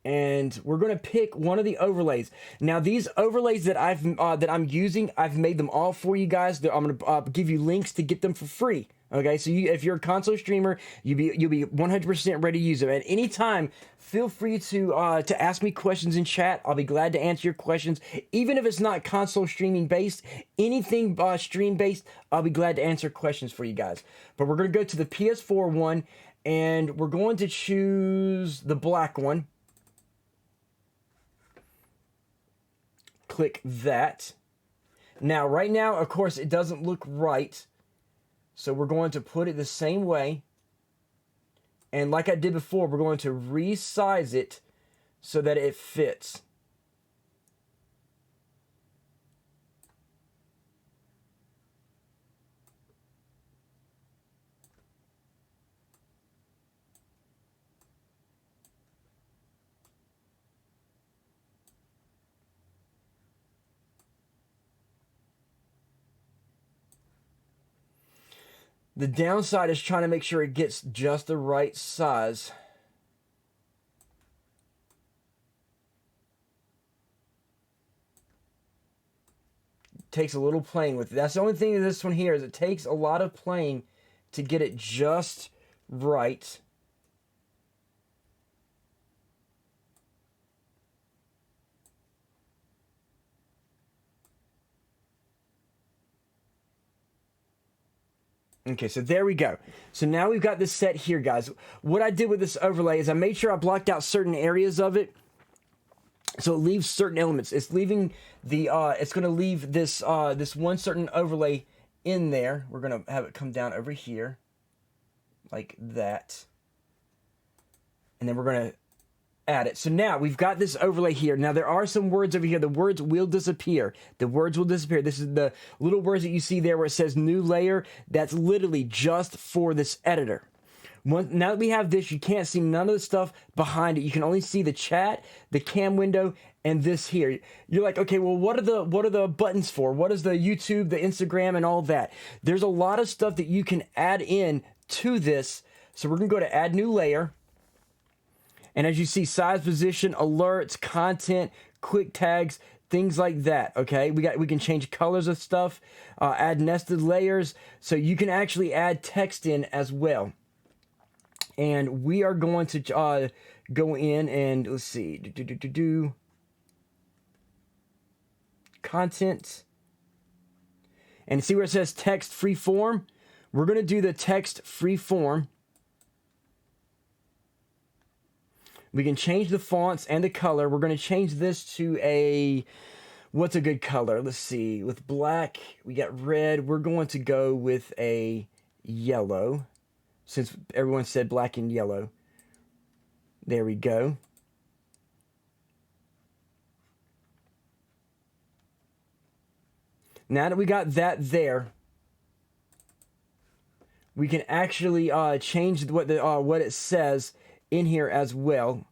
And we're gonna pick one of the overlays. Now these overlays that I'm using, I've made them all for you guys. I'm gonna give you links to get them for free. Okay, so if you're a console streamer, you'll be 100% ready to use them at any time. Feel free to ask me questions in chat. I'll be glad to answer your questions, even if it's not console streaming based. Anything stream based, I'll be glad to answer questions for you guys. But we're gonna go to the PS4 one, and we're going to choose the black one. Click that. Now, right now, of course, it doesn't look right. So we're going to put it the same way. And like I did before, we're going to resize it so that it fits. The downside is trying to make sure it gets just the right size. It takes a little playing with it. That's the only thing with this one here is it takes a lot of playing to get it just right. Okay, so there we go. So now we've got this set here, guys. What I did with this overlay is I made sure I blocked out certain areas of it, so it leaves certain elements. It's leaving the it's going to leave this this one certain overlay in there. We're going to have it come down over here like that, and then we're going to add it. So now we've got this overlay here. Now there are some words over here. The words will disappear. The words will disappear. This is the little words that you see there where it says new layer. That's literally just for this editor. Now that we have this, you can't see none of the stuff behind it. You can only see the chat, the cam window, and this here. You're like, okay, well, what are the buttons for? What is the YouTube, the Instagram, and all that? There's a lot of stuff that you can add in to this. So we're gonna go to Add New Layer. And as you see, size, position, alerts, content, quick tags, things like that, okay? We can change colors of stuff, add nested layers, so you can actually add text in as well. And we are going to go in and, let's see, content. And see where it says text free form? We're going to do the text free form. We can change the fonts and the color. We're going to change this to a, what's a good color? Let's see. With black, we got red. We're going to go with a yellow, since everyone said black and yellow. There we go. Now that we got that there, we can actually change what it says in here as well.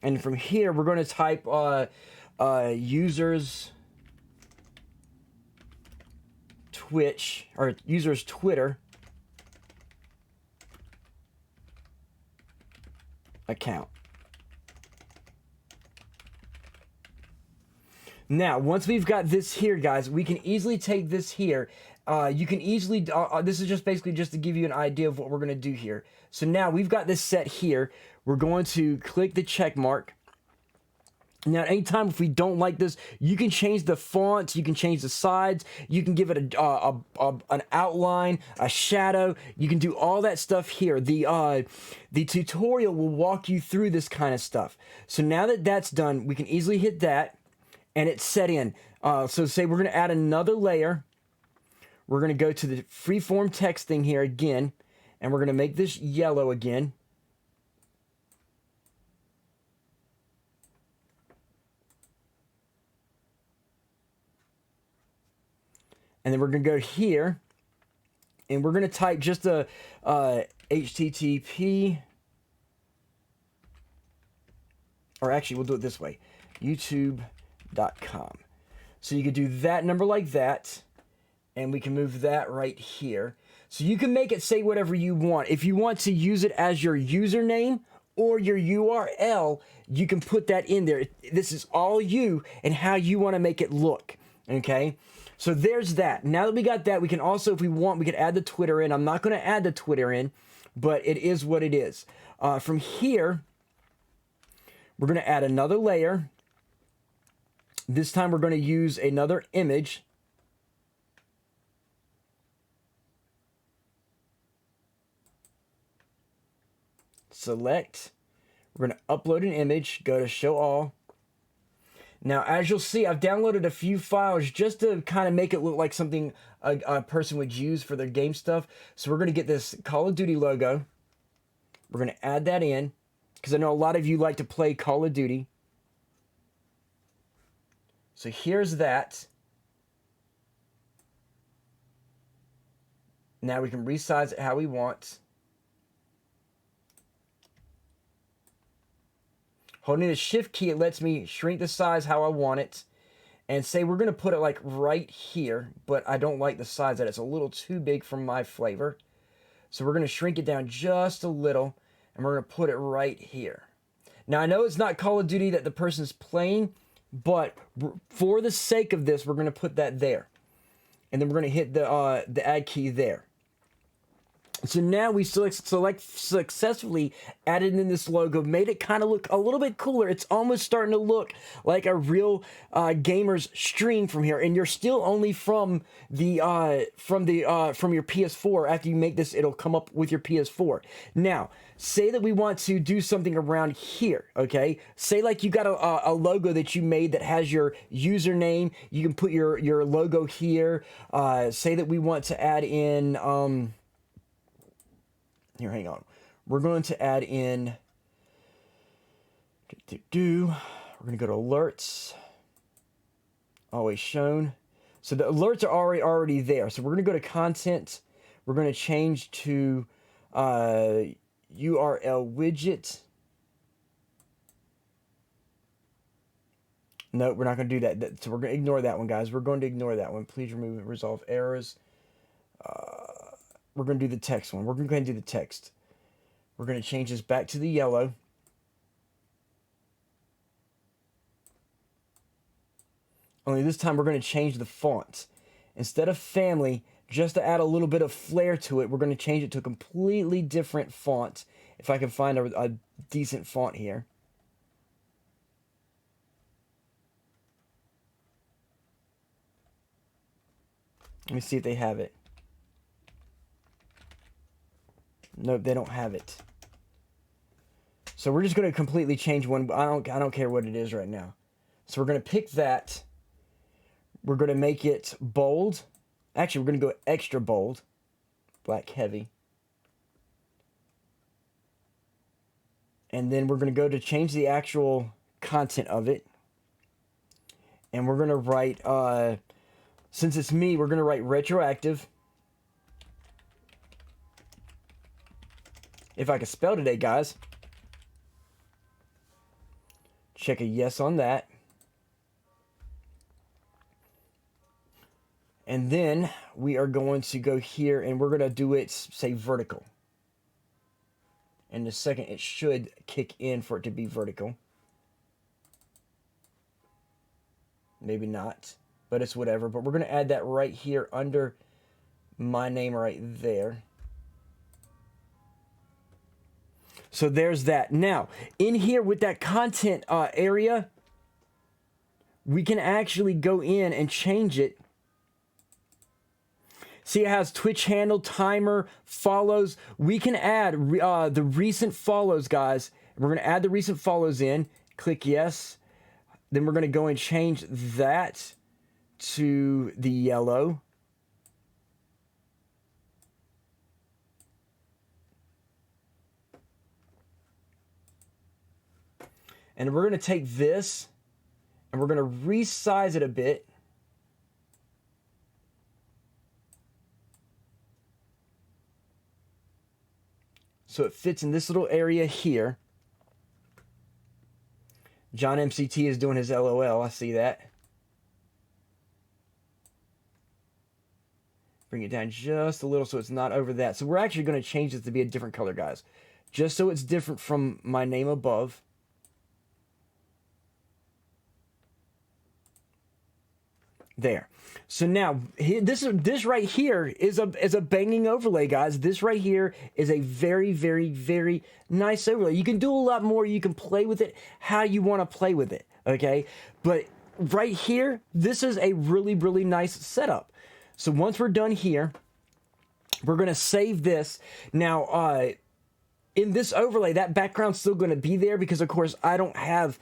And from here, we're going to type users Twitch, or users Twitter account. Now, once we've got this here, guys, we can easily take this here. You can easily, this is just basically just to give you an idea of what we're going to do here. So now we've got this set here. We're going to click the check mark. Now, anytime if we don't like this, you can change the font, you can change the sides, you can give it an outline, a shadow. You can do all that stuff here. The tutorial will walk you through this kind of stuff. So now that that's done, we can easily hit that, and it's set in. So say we're going to add another layer. We're going to go to the freeform text thing here again, and we're going to make this yellow again. And then we're going to go here, and we're going to type just a HTTP, or actually we'll do it this way, youtube.com. So you could do that number like that, and we can move that right here. So you can make it say whatever you want. If you want to use it as your username or your URL, you can put that in there. This is all you and how you want to make it look, okay? So there's that. Now that we got that, we can also, if we want, we could add the Twitter in. I'm not going to add the Twitter in, but it is what it is. From here, we're going to add another layer. This time we're going to use another image. Select. We're going to upload an image. Go to Show All. Now, as you'll see, I've downloaded a few files just to kind of make it look like something a person would use for their game stuff. So we're going to get this Call of Duty logo. We're going to add that in, because I know a lot of you like to play Call of Duty. So here's that. Now we can resize it how we want. Holding the shift key, it lets me shrink the size how I want it. And say we're going to put it like right here, but I don't like the size that it's a little too big for my flavor. So we're going to shrink it down just a little, and we're going to put it right here. Now I know it's not Call of Duty that the person's playing, but for the sake of this, we're going to put that there. And then we're going to hit the add key there. So now we successfully added in this logo, made it kind of look a little bit cooler. It's almost starting to look like a real gamer's stream from here, and you're still only from your PS4. After you make this, it'll come up with your PS4. Now, say that we want to do something around here, okay? Say like you got a logo that you made that has your username. You can put your logo here. Say that we want to add in here, hang on. We're going to add in, we're going to go to alerts, always shown. So the alerts are already there. So we're going to go to content. We're going to change to URL widget. No, we're not going to do that. So we're going to ignore that one, guys. We're going to ignore that one. Please remove and resolve errors. We're going to do the text one. We're going to go ahead and do the text. We're going to change this back to the yellow. Only this time we're going to change the font. Instead of family, just to add a little bit of flair to it, we're going to change it to a completely different font. If I can find a decent font here. Let me see if they have it. Nope, they don't have it. So we're just going to completely change one. I don't care what it is right now. So we're going to pick that. We're going to make it bold. Actually, we're going to go extra bold. Black heavy. And then we're going to go to change the actual content of it. And we're going to write, since it's me, we're going to write RetroActive. If I can spell today, guys. Check a yes on that. And then we are going to go here and we're going to do it, say, vertical. In a second, it should kick in for it to be vertical. Maybe not, but it's whatever. But we're going to add that right here under my name right there. So there's that. Now, in here with that content area, we can actually go in and change it. See, it has Twitch handle, timer, follows. We can add the recent follows, guys. We're going to add the recent follows in. Click yes. Then we're going to go and change that to the yellow. And we're going to take this and we're going to resize it a bit. So it fits in this little area here. John MCT is doing his LOL. I see that. Bring it down just a little so it's not over that. So we're actually going to change this to be a different color, guys. Just so it's different from my name above. There. So now this right here is a banging overlay, guys. This right here is a very, very, very nice overlay. You can do a lot more. You can play with it how you want to play with it, okay? But right here, this is a really, really nice setup. So once we're done here, we're going to save this. Now, in this overlay, that background's still going to be there because, of course, I don't have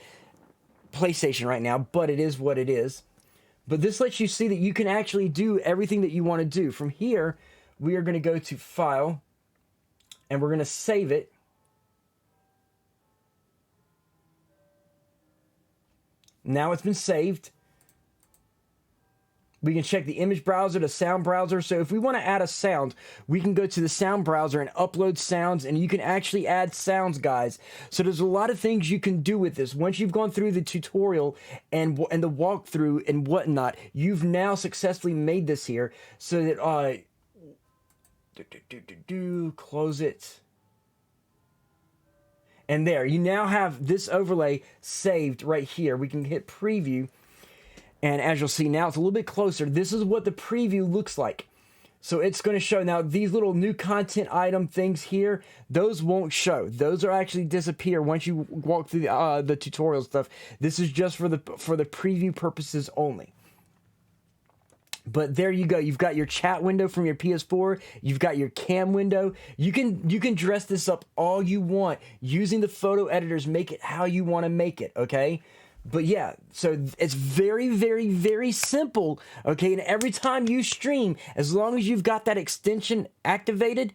PlayStation right now, but it is what it is. But this lets you see that you can actually do everything that you want to do. From here, we are going to go to File, and we're going to save it. Now it's been saved. We can check the image browser, the sound browser. So if we want to add a sound, we can go to the sound browser and upload sounds, and you can actually add sounds, guys. So there's a lot of things you can do with this. Once you've gone through the tutorial and the walkthrough and whatnot, you've now successfully made this here so that, close it. And there, you now have this overlay saved right here. We can hit preview. And as you'll see now, it's a little bit closer. This is what the preview looks like. So it's going to show. Now, these little new content item things here, those won't show. Those are actually disappear once you walk through the tutorial stuff. This is just for the preview purposes only. But there you go. You've got your chat window from your PS4. You've got your cam window. You can dress this up all you want using the photo editors. Make it how you want to make it, okay? But yeah, so it's very, very, very simple, okay? And every time you stream, as long as you've got that extension activated,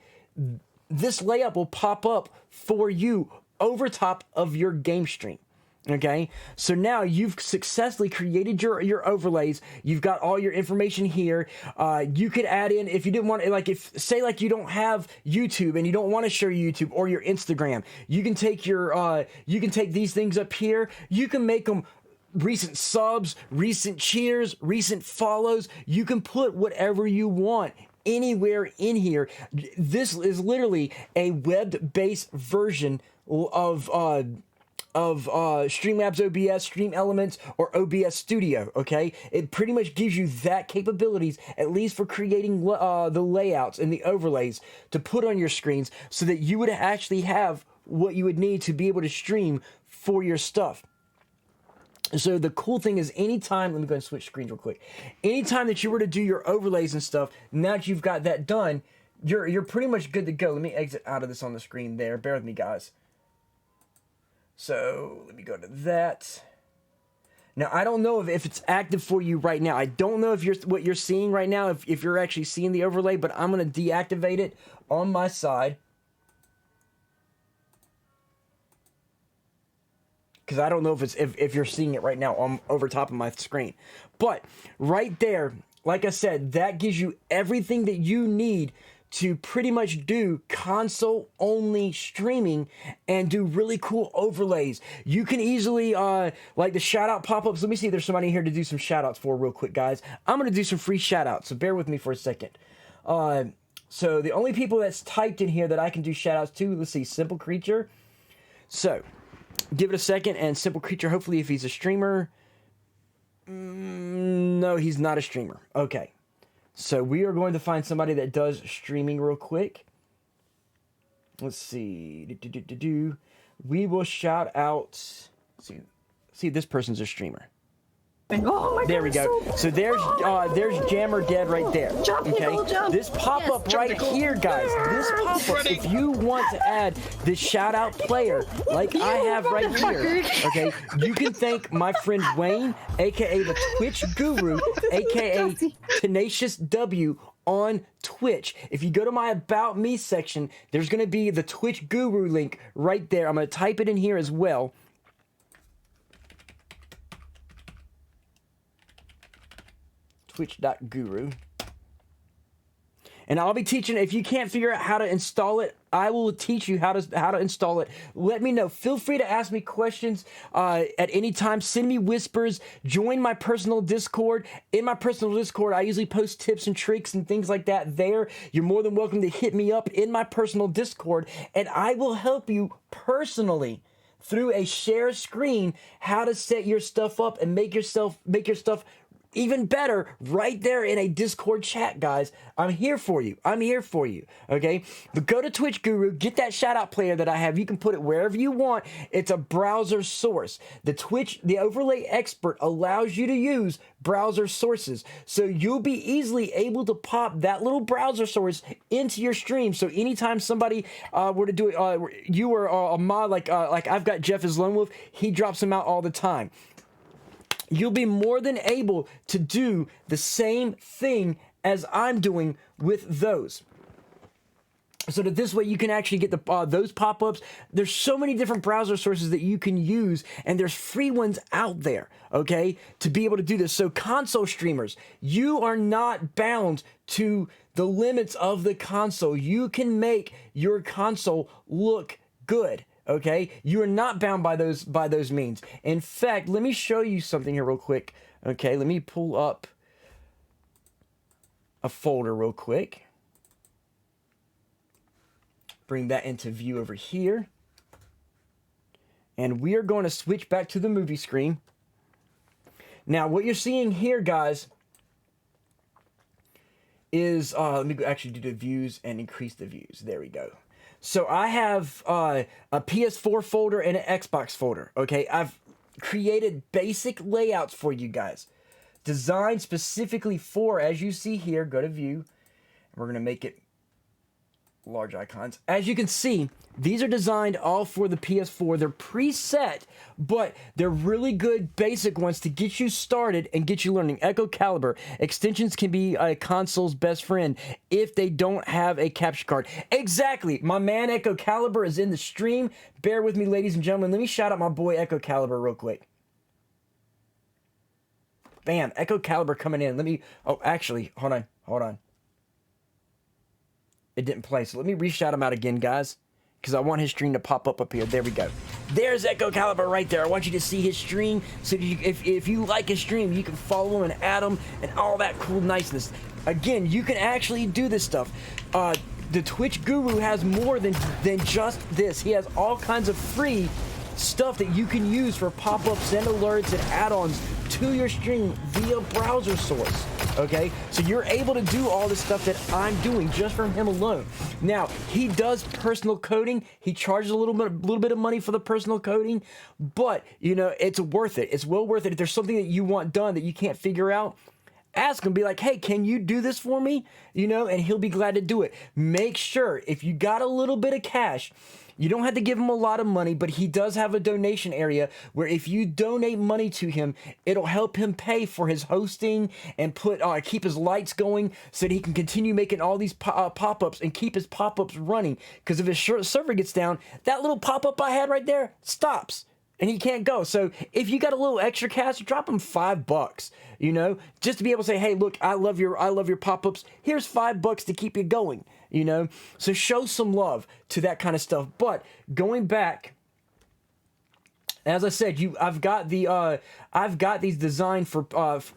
this layup will pop up for you over top of your game stream, okay? So now you've successfully created your overlays. You've got all your information here. You could add in, if you didn't want, like, say you don't have YouTube and you don't want to share YouTube or your Instagram, you can take you can take these things up here. You can make them recent subs, recent cheers, recent follows. You can put whatever you want anywhere in here. This is literally a web-based version of Streamlabs OBS, Stream Elements, or OBS Studio, okay? It pretty much gives you that capabilities, at least for creating the layouts and the overlays to put on your screens so that you would actually have what you would need to be able to stream for your stuff. So the cool thing is anytime, let me go and switch screens real quick. Anytime that you were to do your overlays and stuff, now that you've got that done, you're pretty much good to go. Let me exit out of this on the screen there. Bear with me, guys. So let me go to that. Now, I don't know if it's active for you right now. I don't know if what you're seeing right now, if you're actually seeing the overlay, but I'm going to deactivate it on my side. Because I don't know if you're seeing it right now on over top of my screen. But right there, like I said, that gives you everything that you need to pretty much do console-only streaming and do really cool overlays. You can easily, like the shout-out pop-ups. Let me see if there's somebody here to do some shout-outs for real quick, guys. I'm going to do some free shout-outs, so bear with me for a second. So the only people that's typed in here that I can do shout-outs to, let's see, Simple Creature. So, give it a second, and Simple Creature, hopefully if he's a streamer. No, he's not a streamer. Okay. So we are going to find somebody that does streaming real quick. Let's see. We will shout out. See if this person's a streamer. Oh my There God, we go. So there's Jammer Dead right there. Jump, Okay. Nicole, jump. This pop-up Yes, right jump, Nicole. here, guys. This pop-up, if you want to add this shout-out player like I have right here, okay, you can thank my friend Wayne, aka the Twitch Guru, aka Tenacious W on Twitch. If you go to my About Me section, there's going to be the Twitch Guru link right there. I'm going to type it in here as well. Twitch.guru. And I'll be teaching, if you can't figure out how to install it, I will teach you how to install it. Let me know. Feel free to ask me questions at any time. Send me whispers. Join my personal Discord. In my personal Discord, I usually post tips and tricks and things like that there. You're more than welcome to hit me up in my personal Discord, and I will help you personally through a share screen how to set your stuff up and make your stuff even better right there in a Discord chat, guys. I'm here for you. I'm here for you. Okay? But go to Twitch Guru, get that shout out player that I have. You can put it wherever you want. It's a browser source. The overlay expert allows you to use browser sources. So you'll be easily able to pop that little browser source into your stream. So anytime somebody were to do it, you or a mod like I've got Jeff as Lone Wolf, he drops them out all the time. You'll be more than able to do the same thing as I'm doing with those. So that this way you can actually get those pop-ups. There's so many different browser sources that you can use, and there's free ones out there, okay, to be able to do this. So console streamers, you are not bound to the limits of the console. You can make your console look good. Okay, you are not bound by those means. In fact, let me show you something here real quick. Okay, let me pull up a folder real quick. Bring that into view over here. And we are going to switch back to the movie screen. Now, what you're seeing here, guys, is let me actually do the views and increase the views. There we go. So I have a PS4 folder and an Xbox folder, okay? I've created basic layouts for you guys, designed specifically for, as you see here, go to view, we're going to make it large icons. As you can see, these are designed all for the PS4. They're preset, but they're really good basic ones to get you started and get you learning. Echo Caliber. Extensions can be a console's best friend if they don't have a capture card. Exactly. My man Echo Caliber is in the stream. Bear with me, ladies and gentlemen. Let me shout out my boy Echo Caliber real quick. Bam. Echo Caliber coming in. Oh, actually, hold on. It didn't play, so let me re-shout him out again, guys, because I want his stream to pop up here. There we go. There's Echo Caliber right there. I want you to see his stream, so if you like his stream, you can follow him and add him and all that cool niceness. Again, you can actually do this stuff. The Twitch Guru has more than just this. He has all kinds of free stuff that you can use for pop-ups and alerts and add-ons to your stream via browser source. Okay, so you're able to do all the stuff that I'm doing just from him alone. Now, he does personal coding. He charges a little bit of money for the personal coding, but you know, it's worth it. It's well worth it. If there's something that you want done that you can't figure out, ask him, be like, hey, can you do this for me? You know, and he'll be glad to do it. Make sure if you got a little bit of cash, you don't have to give him a lot of money, but he does have a donation area where if you donate money to him, it'll help him pay for his hosting and keep his lights going so that he can continue making all these pop-ups and keep his pop-ups running. Because if his server gets down, that little pop-up I had right there stops. And he can't go. So if you got a little extra cash, drop him $5, you know, just to be able to say, hey, look, I love your pop-ups. Here's $5 to keep you going, you know. So show some love to that kind of stuff. But going back, as I said, I've got these designed for,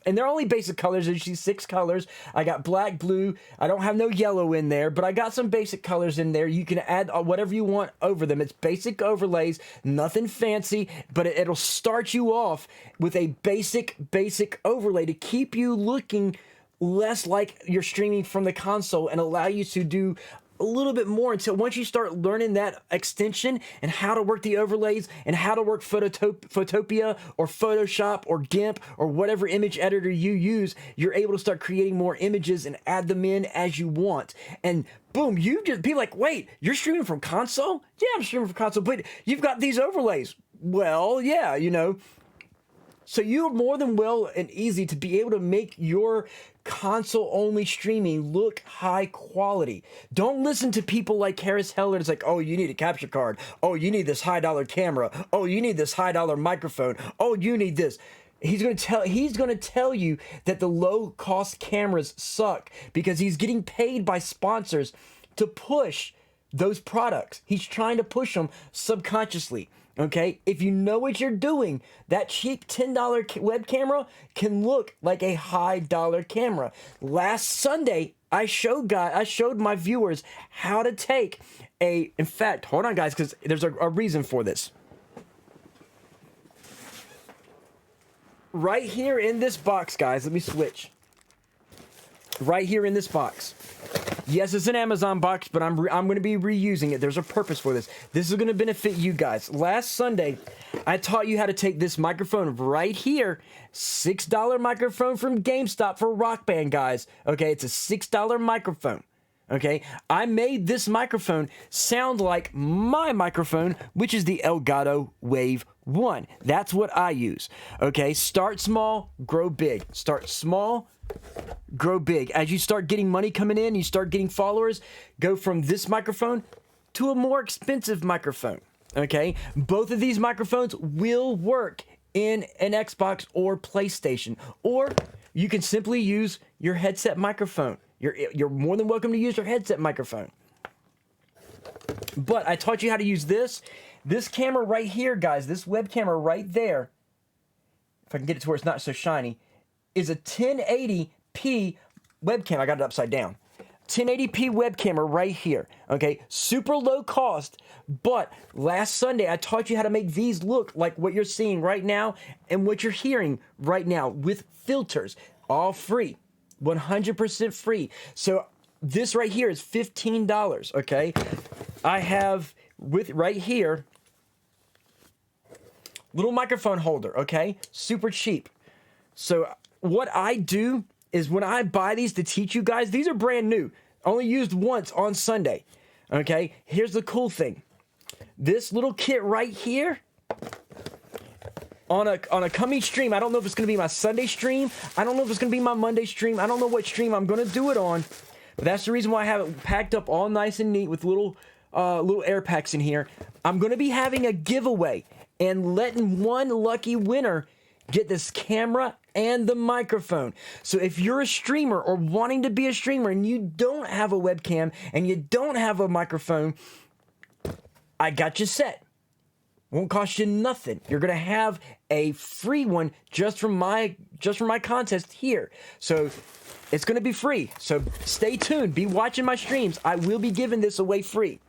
and they're only basic colors. As you see, 6 colors. I got black, blue. I don't have no yellow in there, but I got some basic colors in there. You can add whatever you want over them. It's basic overlays, nothing fancy, but it'll start you off with a basic overlay to keep you looking less like you're streaming from the console and allow you to do a little bit more until once you start learning that extension and how to work the overlays and how to work Photopea or Photoshop or GIMP or whatever image editor you use, you're able to start creating more images and add them in as you want. And boom, you just be like, wait, you're streaming from console? Yeah, I'm streaming from console, but you've got these overlays. Well, yeah, you know. So you're more than well and easy to be able to make your console only streaming look high quality. Don't listen to people like Harris Heller. It's like, oh, you need a capture card. Oh, you need this high dollar camera. Oh, you need this high dollar microphone. Oh, you need this. He's going to tell you that the low cost cameras suck because he's getting paid by sponsors to push those products. He's trying to push them subconsciously. Okay, if you know what you're doing, that cheap $10 web camera can look like a high dollar camera. Last Sunday, I showed my viewers how to take in fact, hold on guys, because there's a reason for this. Right here in this box, guys, let me switch. Right here in this box. Yes, it's an Amazon box, but I'm going to be reusing it. There's a purpose for this. This is going to benefit you guys. Last Sunday, I taught you how to take this microphone right here. $6 microphone from GameStop for Rock Band, guys. Okay, it's a $6 microphone. Okay, I made this microphone sound like my microphone, which is the Elgato Wave 1. That's what I use. Okay, start small, grow big. Start small, grow big. As you start getting money coming in, you start getting followers, go from this microphone to a more expensive microphone. Okay, both of these microphones will work in an Xbox or PlayStation, or you can simply use your headset microphone. You're more than welcome to use your headset microphone. But I taught you how to use this camera right here, guys. This web camera right there, if I can get it to where it's not so shiny, is a 1080p webcam. I got it upside down. 1080p web camera right here. Okay, super low cost. But last Sunday, I taught you how to make these look like what you're seeing right now and what you're hearing right now with filters, all free. 100% free. So this right here is $15, okay? I have with right here little microphone holder, okay? Super cheap. So what I do is when I buy these to teach you guys, these are brand new. Only used once on Sunday. Okay? Here's the cool thing. This little kit right here on a coming stream, I don't know if it's going to be my Sunday stream. I don't know if it's going to be my Monday stream. I don't know what stream I'm going to do it on. But that's the reason why I have it packed up all nice and neat with little air packs in here. I'm going to be having a giveaway and letting one lucky winner get this camera and the microphone. So if you're a streamer or wanting to be a streamer and you don't have a webcam and you don't have a microphone, I got you set. Won't cost you nothing. You're gonna have a free one just from my contest here. So it's gonna be free. So stay tuned. Be watching my streams. I will be giving this away free.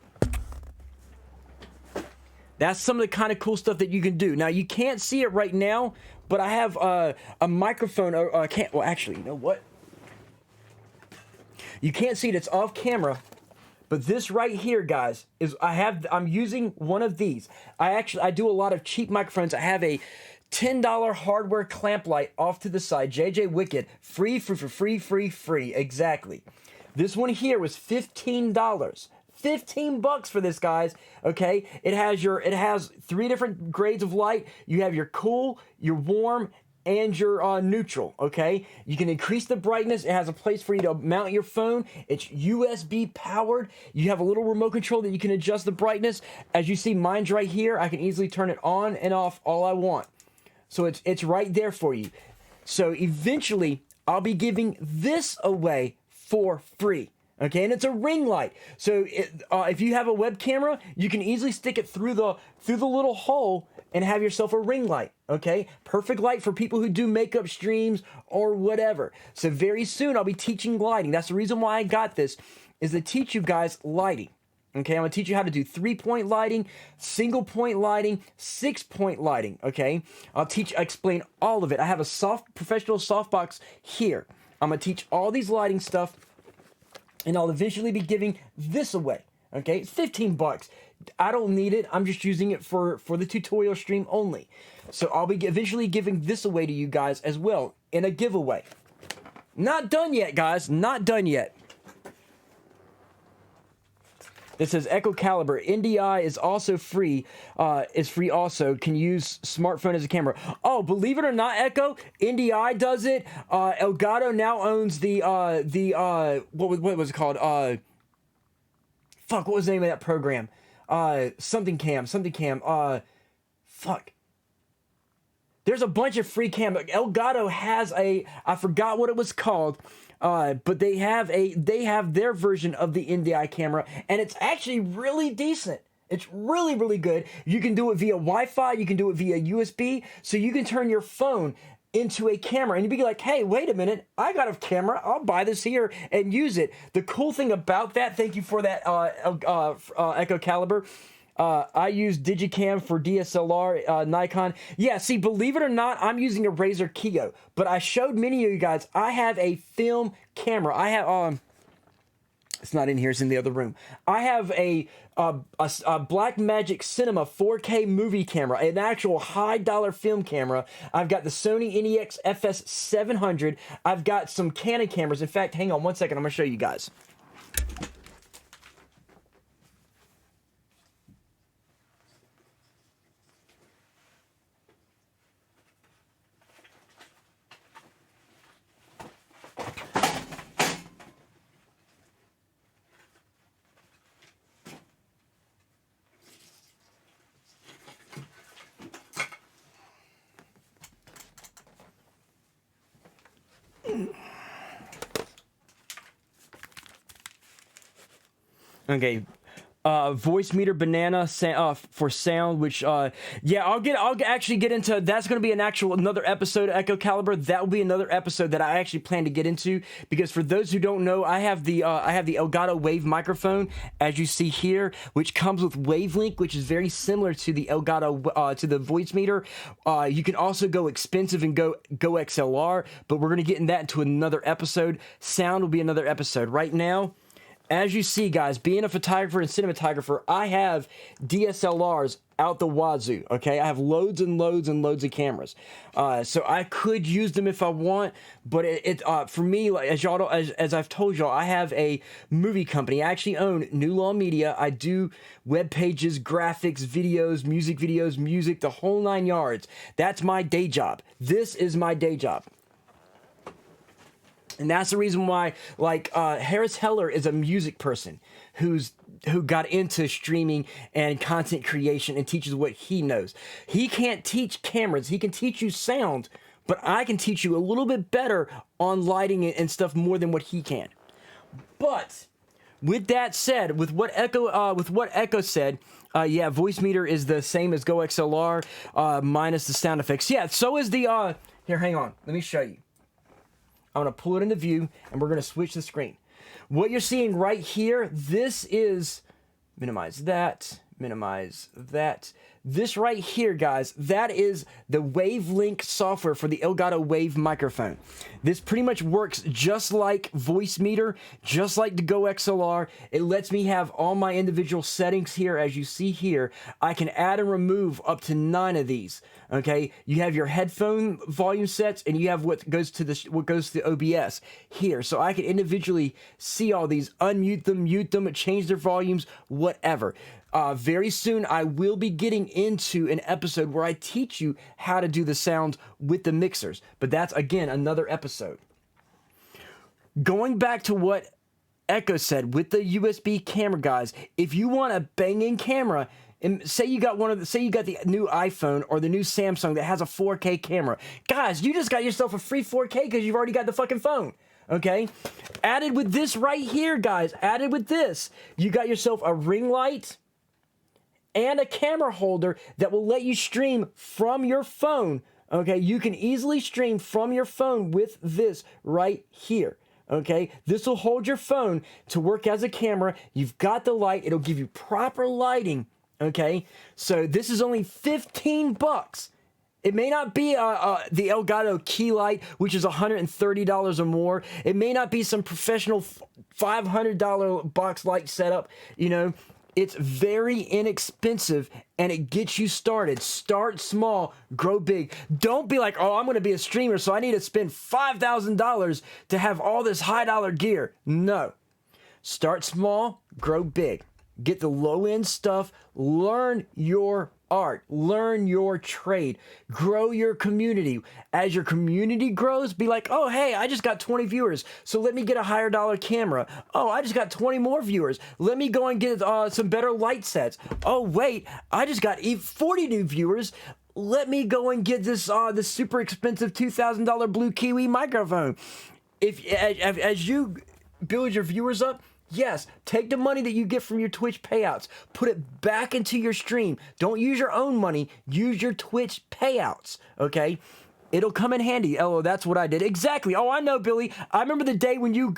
That's some of the kind of cool stuff that you can do. Now you can't see it right now, but I have a microphone. Well, actually, you know what? You can't see it. It's off camera. But this right here, guys, is I'm using one of these. I do a lot of cheap microphones. I have a $10 hardware clamp light off to the side. JJ Wicked, free. Exactly. This one here was $15. $15 for this, guys. Okay, it has 3 different grades of light. You have your cool, your warm, and your neutral. Okay, you can increase the brightness. It has a place for you to mount your phone. It's USB powered. You have a little remote control that you can adjust the brightness. As you see, mine's right here. I can easily turn it on and off all I want. So it's right there for you. So eventually, I'll be giving this away for free. Okay, and it's a ring light. So if you have a web camera, you can easily stick it through the little hole and have yourself a ring light. Okay, perfect light for people who do makeup streams or whatever. So very soon I'll be teaching lighting. That's the reason why I got this, is to teach you guys lighting. Okay, I'm gonna teach you how to do 3-point lighting, single point lighting, 6-point lighting. Okay, I'll explain all of it. I have a professional softbox here. I'm gonna teach all these lighting stuff. and I'll eventually be giving this away. Okay, it's 15 bucks. I don't need it. I'm just using it for the tutorial stream only. So I'll be eventually giving this away to you guys as well in a giveaway. Not done yet, guys. Not done yet. This says Echo Caliber. NDI is also free. Is free also. Can use smartphone as a camera. Oh, believe it or not, Echo, NDI does it. Elgato now owns the what was it called? Fuck, what was the name of that program? Something cam. Fuck. There's a bunch of free cam. Elgato has I forgot what it was called. But they have their version of the NDI camera, and it's actually really decent. It's really, really good. You can do it via Wi-Fi. You can do it via USB. So you can turn your phone into a camera, and you'd be like, hey, wait a minute, I got a camera. I'll buy this here and use it. The cool thing about that, thank you for that, Echo Caliber. I use Digicam for DSLR, Nikon. Yeah, see, believe it or not, I'm using a Razer Kiyo, but I showed many of you guys, I have a film camera. I have, it's not in here, it's in the other room. I have a Blackmagic Cinema 4K movie camera, an actual high-dollar film camera. I've got the Sony NEX FS700. I've got some Canon cameras. In fact, hang on one second, I'm going to show you guys. Okay, voice meter banana for sound, which yeah, I'll actually get into. That's going to be another episode of Echo Caliber. That will be another episode that I actually plan to get into, because for those who don't know, I have the Elgato Wave microphone, as you see here, which comes with Wavelink, which is very similar to the Elgato to the voice meter. You can also go expensive and go XLR, but we're going to get in that into another episode. Sound will be another episode. Right now, as you see, guys, being a photographer and cinematographer, I have DSLRs out the wazoo, okay? I have loads and loads and loads of cameras. So I could use them if I want, but for me, like, as I've told y'all, I have a movie company. I actually own New Law Media. I do web pages, graphics, videos, music, the whole 9 yards. That's my day job. This is my day job. And that's the reason why, like, Harris Heller is a music person who got into streaming and content creation and teaches what he knows. He can't teach cameras. He can teach you sound, but I can teach you a little bit better on lighting and stuff more than what he can. But with that said, with what Echo said, yeah, voice meter is the same as Go XLR minus the sound effects. Yeah, so is the here. Hang on, let me show you. I'm going to pull it into view, and we're going to switch the screen. What you're seeing right here, this is, minimize that. This right here, guys, that is the Wavelink software for the Elgato Wave microphone. This pretty much works just like voice meter, just like the Go XLR. It lets me have all my individual settings here, as you see here. I can add and remove up to 9 of these. Okay, you have your headphone volume sets, and you have what goes to OBS here. So I can individually see all these, unmute them, mute them, change their volumes, whatever. Very soon, I will be getting into an episode where I teach you how to do the sounds with the mixers. But that's, again, another episode. Going back to what Echo said with the USB camera, guys, if you want a banging camera, and say you got the new iPhone or the new Samsung that has a 4K camera, guys, you just got yourself a free 4K because you've already got the fucking phone. Okay? Added with this right here, guys, added with this, you got yourself a ring light and a camera holder that will let you stream from your phone. Okay, you can easily stream from your phone with this right here. Okay, this will hold your phone to work as a camera. You've got the light, it'll give you proper lighting. Okay, so this is only 15 bucks. It may not be the Elgato key light, which is $130 or more. It may not be some professional $500 box light setup. You know, it's very inexpensive and it gets you started. Start small, grow big. Don't be like, oh, I'm going to be a streamer, so I need to spend $5,000 to have all this high dollar gear. No. Start small, grow big. Get the low end stuff. Learn your art. Learn your trade. Grow your community. As your community grows, be like, oh, hey, I just got 20 viewers, so let me get a higher dollar camera. Oh, I just got 20 more viewers. Let me go and get some better light sets. Oh, wait, I just got 40 new viewers. Let me go and get this super expensive $2,000 Blue Kiwi microphone. As you build your viewers up, yes, take the money that you get from your Twitch payouts, put it back into your stream. Don't use your own money, use your Twitch payouts, okay? It'll come in handy. Oh, that's what I did. Exactly. Oh, I know, Billy. I remember the day when you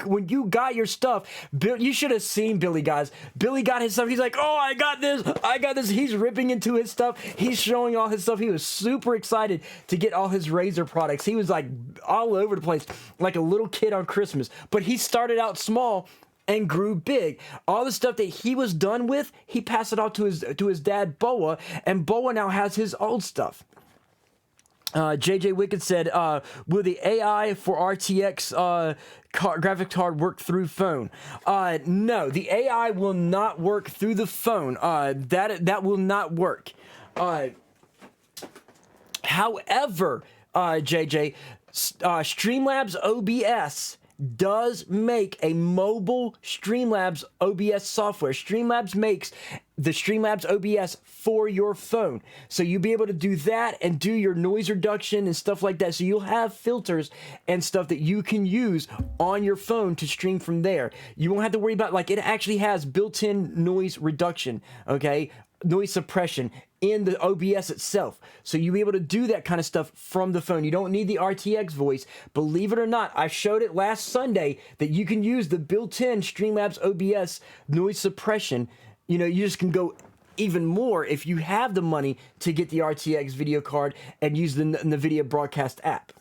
got your stuff. You should have seen Billy, guys. Billy got his stuff. He's like, oh, I got this. He's ripping into his stuff. He's showing all his stuff. He was super excited to get all his Razer products. He was like all over the place, like a little kid on Christmas. But he started out small and grew big. All the stuff that he was done with, he passed it off to his dad, Boa, and Boa now has his old stuff. JJ Wicked said, will the AI for RTX graphics card work through phone? No, the AI will not work through the phone. That will not work. However, JJ, Streamlabs OBS does make a mobile Streamlabs OBS software. Streamlabs makes the Streamlabs OBS for your phone. So you'll be able to do that and do your noise reduction and stuff like that. So you'll have filters and stuff that you can use on your phone to stream from there. You won't have to worry about, like, it actually has built-in noise reduction, okay? Noise suppression in the OBS itself. So you'll be able to do that kind of stuff from the phone. You don't need the RTX voice. Believe it or not, I showed it last Sunday that you can use the built-in Streamlabs OBS noise suppression. You know, you just can go even more if you have the money to get the RTX video card and use the NVIDIA broadcast app.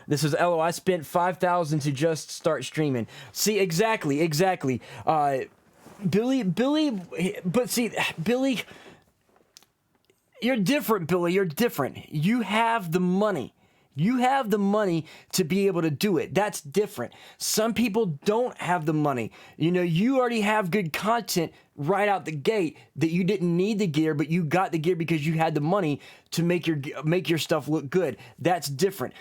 This is LO. I spent $5,000 to just start streaming. See, exactly. Billy, but see, Billy, you're different, Billy. You're different. You have the money. You have the money to be able to do it. That's different. Some people don't have the money. You know, you already have good content right out the gate that you didn't need the gear, but you got the gear because you had the money to make your stuff look good. That's different.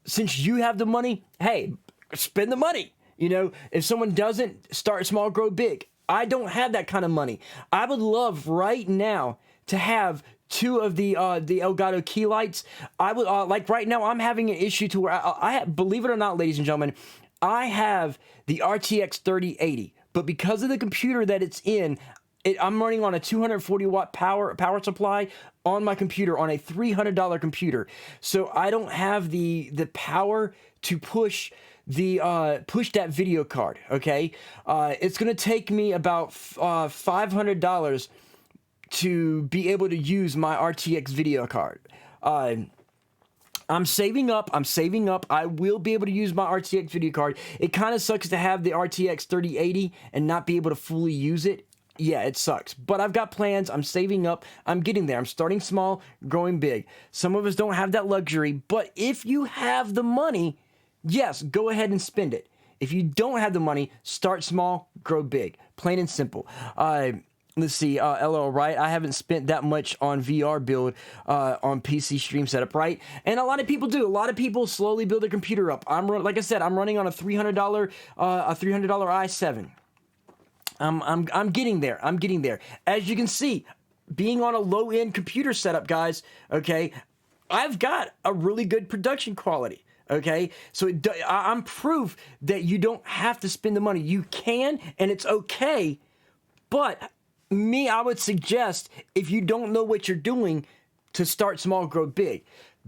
Since you have the money, hey, spend the money. You know, if someone doesn't start small, grow big. I don't have that kind of money. I would love right now to have two of the Elgato key lights. I would like right now. I'm having an issue to where I have, believe it or not, ladies and gentlemen, I have the RTX 3080, but because of the computer that it's in, I'm running on a 240 watt power supply on my computer on a $300 computer. So I don't have the power to push that video card. Okay, it's gonna take me about $500 to be able to use my RTX video card. I'm saving up. I will be able to use my RTX video card. It kind of sucks to have the RTX 3080 and not be able to fully use it. Yeah, it sucks. But I've got plans. I'm saving up. I'm getting there. I'm starting small, growing big. Some of us don't have that luxury, but if you have the money, yes, go ahead and spend it. If you don't have the money, start small, grow big. Plain and simple. Let's see, LO, right? I haven't spent that much on VR build on PC stream setup, right? And a lot of people do. A lot of people slowly build their computer up. Like I said, I'm running on a $300 i7. I'm getting there. I'm getting there. As you can see, being on a low-end computer setup, guys, okay, I've got a really good production quality. Okay, so I'm proof that you don't have to spend the money. You can, and it's okay. But I would suggest, if you don't know what you're doing, to start small, grow big.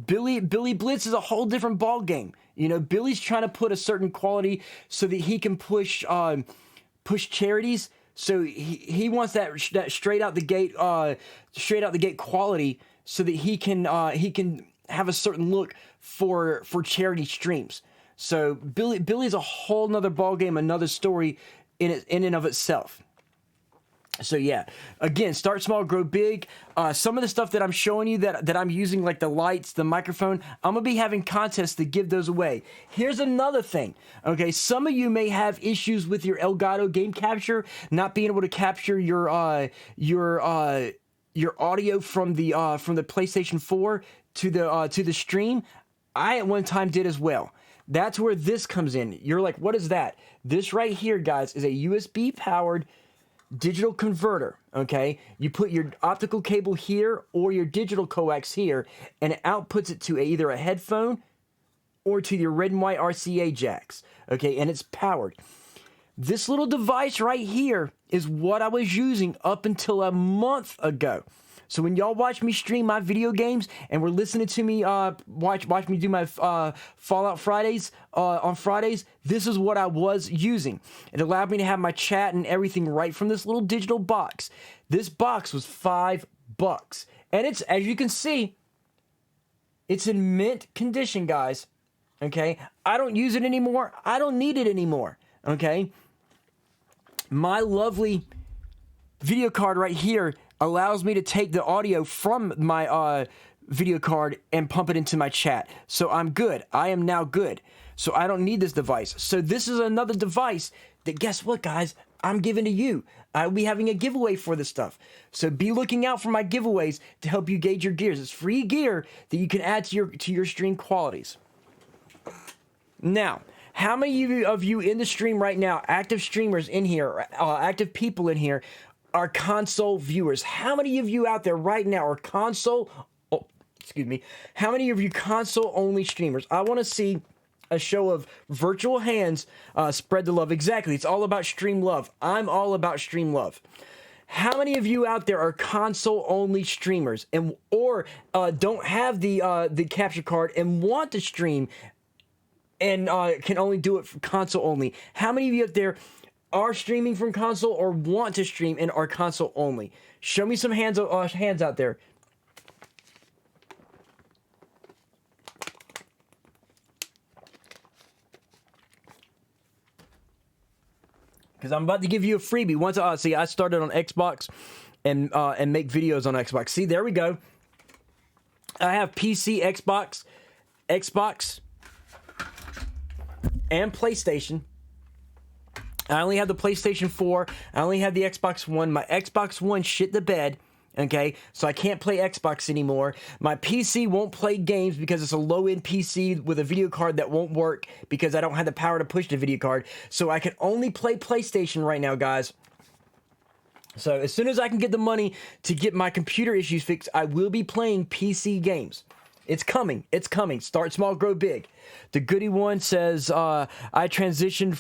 Billy Blitz is a whole different ball game. You know, Billy's trying to put a certain quality so that he can push charities So he wants that straight out the gate quality, so that he can have a certain look for charity streams. So Billy's a whole nother ballgame, another story in and of itself. So yeah, again, start small, grow big. Some of the stuff that I'm showing you that I'm using, like the lights, the microphone, I'm gonna be having contests to give those away. Here's another thing. Okay, some of you may have issues with your Elgato game capture, not being able to capture your audio from the PlayStation 4 to the stream. I at one time did as well. That's where this comes in. You're like, what is that? This right here, guys, is a USB powered digital converter. Okay, you put your optical cable here or your digital coax here, and it outputs it to either a headphone or to your red and white RCA jacks. Okay, and it's powered. This little device right here is what I was using up until a month ago. So when y'all watch me stream my video games and were listening to me watch me do my Fallout Fridays on Fridays, this is what I was using. It allowed me to have my chat and everything right from this little digital box. This box was $5, and it's, as you can see, it's in mint condition, guys. Okay, I don't use it anymore. I don't need it anymore. Okay, my lovely video card right here allows me to take the audio from my video card and pump it into my chat. So I'm good. I am now good. So I don't need this device. So this is another device that, guess what, guys? I'm giving to you. I'll be having a giveaway for this stuff. So be looking out for my giveaways to help you gauge your gears. It's free gear that you can add to your stream qualities. Now, how many of you in the stream right now, active streamers in here, active people in here, are console viewers? How many of you out there right now are console, how many of you console only streamers? I want to see a show of virtual hands. Spread the love. Exactly. It's all about stream love. I'm all about stream love. How many of you out there are console only streamers or don't have the capture card and want to stream and can only do it for console only? How many of you out there are streaming from console or want to stream and are console only? Show me some hands out there. Because I'm about to give you a freebie. Once see, I started on Xbox and make videos on Xbox. See, there we go. I have PC, Xbox, and PlayStation. I only have the PlayStation 4. I only have the Xbox One. My Xbox One shit the bed. Okay, so I can't play Xbox anymore. My PC won't play games because it's a low-end PC with a video card that won't work because I don't have the power to push the video card. So I can only play PlayStation right now, guys. So as soon as I can get the money to get my computer issues fixed, I will be playing PC games. It's coming. It's coming. Start small, grow big. The Goody One says, I transitioned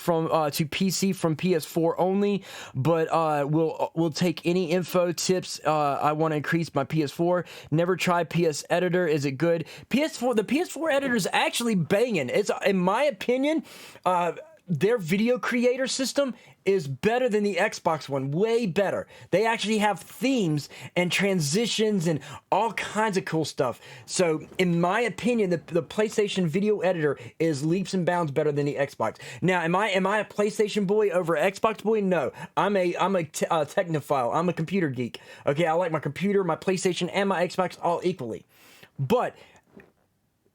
to PC from PS4 only, but we'll take any info tips. I want to increase my PS4. Never tried PS Editor. Is it good? The PS4 editor is actually banging. It's, in my opinion, their video creator system is better than the Xbox One, way better. They actually have themes and transitions and all kinds of cool stuff. So, in my opinion, the PlayStation video editor is leaps and bounds better than the Xbox. Now, am I a PlayStation boy over Xbox boy? No, I'm a technophile. I'm a computer geek. Okay, I like my computer, my PlayStation, and my Xbox all equally. But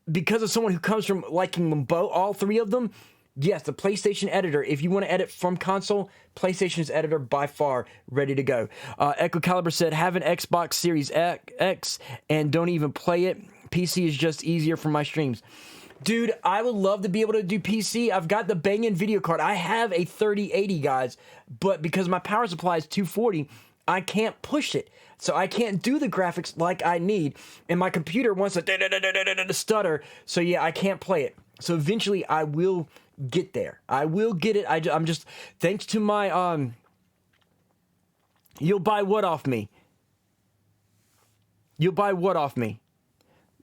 because of someone who comes from liking them both, all three of them, yes, the PlayStation editor, if you want to edit from console, PlayStation's editor by far ready to go. Echo Caliber said, have an Xbox Series X and don't even play it. PC is just easier for my streams. Dude, I would love to be able to do PC. I've got the banging video card. I have a 3080, guys, but because my power supply is 240, I can't push it. So I can't do the graphics like I need. And my computer wants to stutter. So yeah, I can't play it. So eventually I will get there. I will get it. I'm just, thanks to my, you'll buy what off me? You'll buy what off me?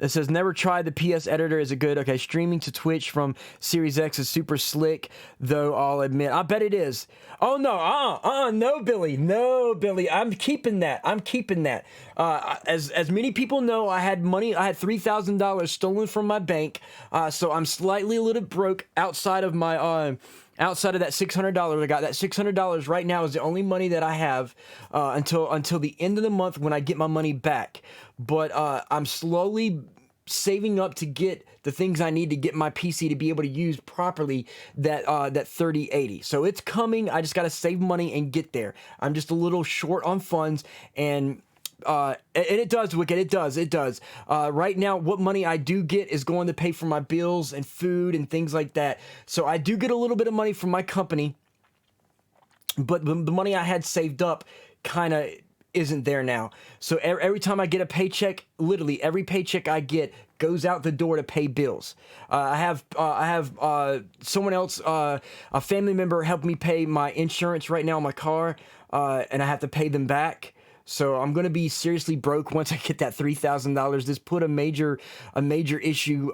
It says, never tried the PS editor. Is it good? Okay, streaming to Twitch from Series X is super slick, though I'll admit. I bet it is. Oh, no, no, Billy. No, Billy. I'm keeping that. As many people know, I had money. I had $3,000 stolen from my bank, so I'm slightly a little broke outside of my... outside of that $600 I got. That $600 right now is the only money that I have until the end of the month when I get my money back. But I'm slowly saving up to get the things I need to get my PC to be able to use properly that 3080. So it's coming. I just got to save money and get there. I'm just a little short on funds, and it does, Wicked. It does. Right now, what money I do get is going to pay for my bills and food and things like that. So I do get a little bit of money from my company, but the money I had saved up kind of isn't there now. So every time I get a paycheck, literally every paycheck I get goes out the door to pay bills. I have someone else, a family member, helped me pay my insurance right now on my car, and I have to pay them back. So I'm gonna be seriously broke once I get that $3,000. This put a major issue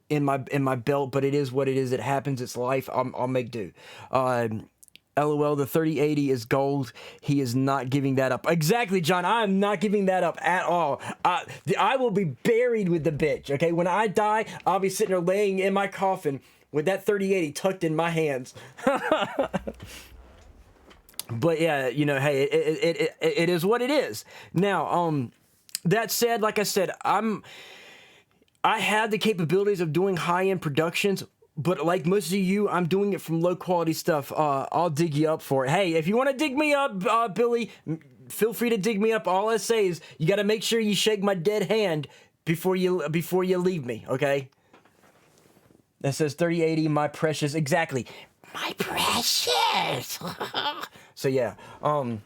in my belt, but it is what it is. It happens. It's life. I'll make do. LOL, the 3080 is gold. He is not giving that up. Exactly, John. I am not giving that up at all. I will be buried with the bitch, okay? When I die, I'll be sitting there laying in my coffin with that 3080 tucked in my hands. But yeah, you know, hey, it is what it is. Now, that said, like I said, I have the capabilities of doing high-end productions, but like most of you, I'm doing it from low-quality stuff. I'll dig you up for it. Hey, if you want to dig me up, Billy, feel free to dig me up. All I say is you got to make sure you shake my dead hand before you leave me, okay? That says 3080, my precious. Exactly. My precious. So yeah, but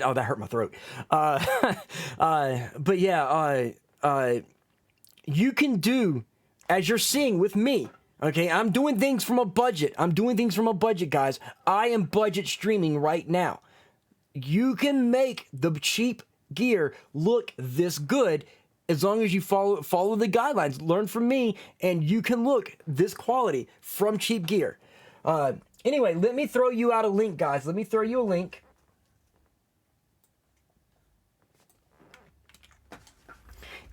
oh, that hurt my throat. But yeah, you can do as you're seeing with me. Okay, I'm doing things from a budget. Guys. I am budget streaming right now. You can make the cheap gear look this good as long as you follow the guidelines. Learn from me, and you can look this quality from cheap gear. Anyway, let me throw you out a link, guys. Let me throw you a link.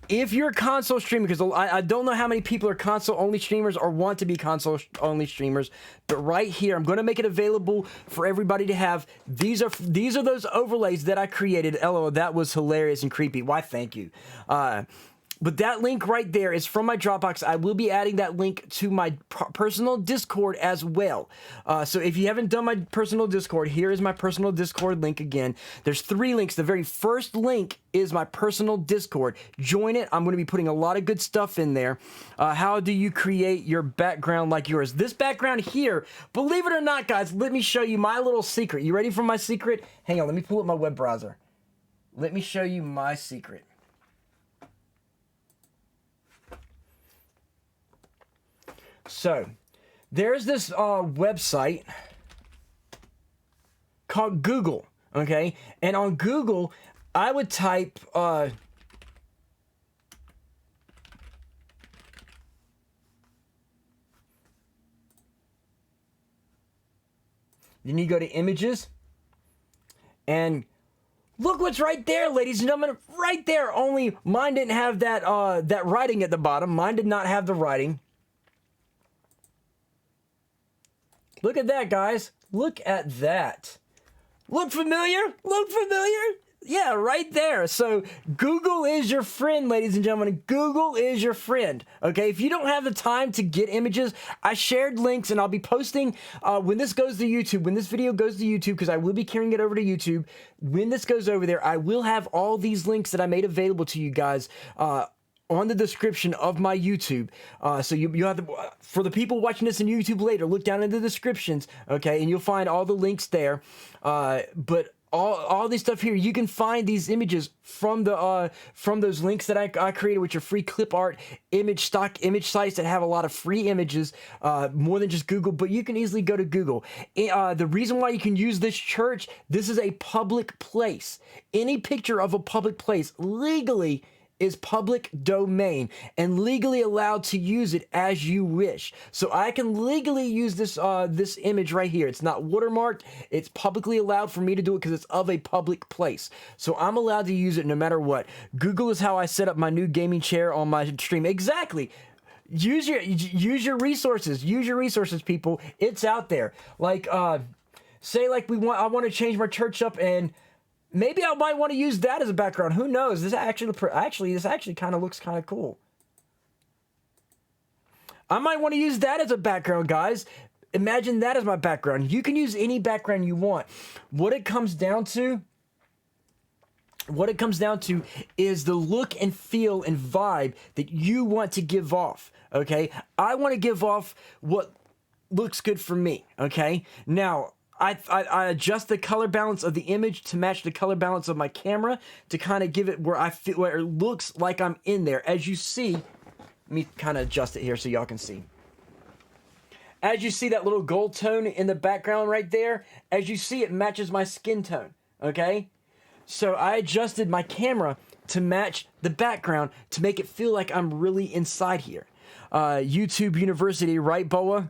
If you're console streaming, because I don't know how many people are console-only streamers or want to be console-only streamers, but right here, I'm going to make it available for everybody to have. These are those overlays that I created. LOL, that was hilarious and creepy. Why, thank you. But that link right there is from my Dropbox. I will be adding that link to my personal Discord as well. So if you haven't done my personal Discord, here is my personal Discord link again. There's 3 links. The very first link is my personal Discord. Join it. I'm going to be putting a lot of good stuff in there. How do you create your background like yours? This background here, believe it or not, guys, let me show you my little secret. You ready for my secret? Hang on, let me pull up my web browser. Let me show you my secret. So, there's this website called Google, okay? And on Google, I would type then you go to images, and look what's right there, ladies and gentlemen, right there. Only mine didn't have that writing at the bottom. Mine did not have the writing. Look at that, guys. Look at that. Look familiar? Look familiar? Yeah, right there. So Google is your friend, ladies and gentlemen. Google is your friend. Okay, if you don't have the time to get images, I shared links, and I'll be posting when this goes to YouTube, when this video goes to YouTube, because I will be carrying it over to YouTube. When this goes over there, I will have all these links that I made available to you guys on the description of my YouTube. So you have to, for the people watching this on YouTube later, look down in the descriptions, okay, and you'll find all the links there. But all this stuff here, you can find these images from those links that I created, which are free clip art, stock image sites that have a lot of free images, more than just Google, but you can easily go to Google. The reason why you can use this church, this is a public place. Any picture of a public place legally is public domain and legally allowed to use it as you wish. So I can legally use this this image right here. It's not watermarked. It's publicly allowed for me to do it because it's of a public place. So I'm allowed to use it no matter what. Google is how I set up my new gaming chair on my stream. Exactly. Use your resources. Use your resources, people. It's out there. Like say like I want to change my church up, and maybe I might want to use that as a background. Who knows? This actually kind of looks kind of cool. I might want to use that as a background, guys. Imagine that as my background. You can use any background you want. What it comes down to is the look and feel and vibe that you want to give off. Okay, I want to give off what looks good for me. Okay, now I adjust the color balance of the image to match the color balance of my camera to kind of give it where it looks like I'm in there. As you see, let me kind of adjust it here so y'all can see. As you see that little gold tone in the background right there, as you see, it matches my skin tone. Okay, so I adjusted my camera to match the background to make it feel like I'm really inside here. YouTube University, right, Boa?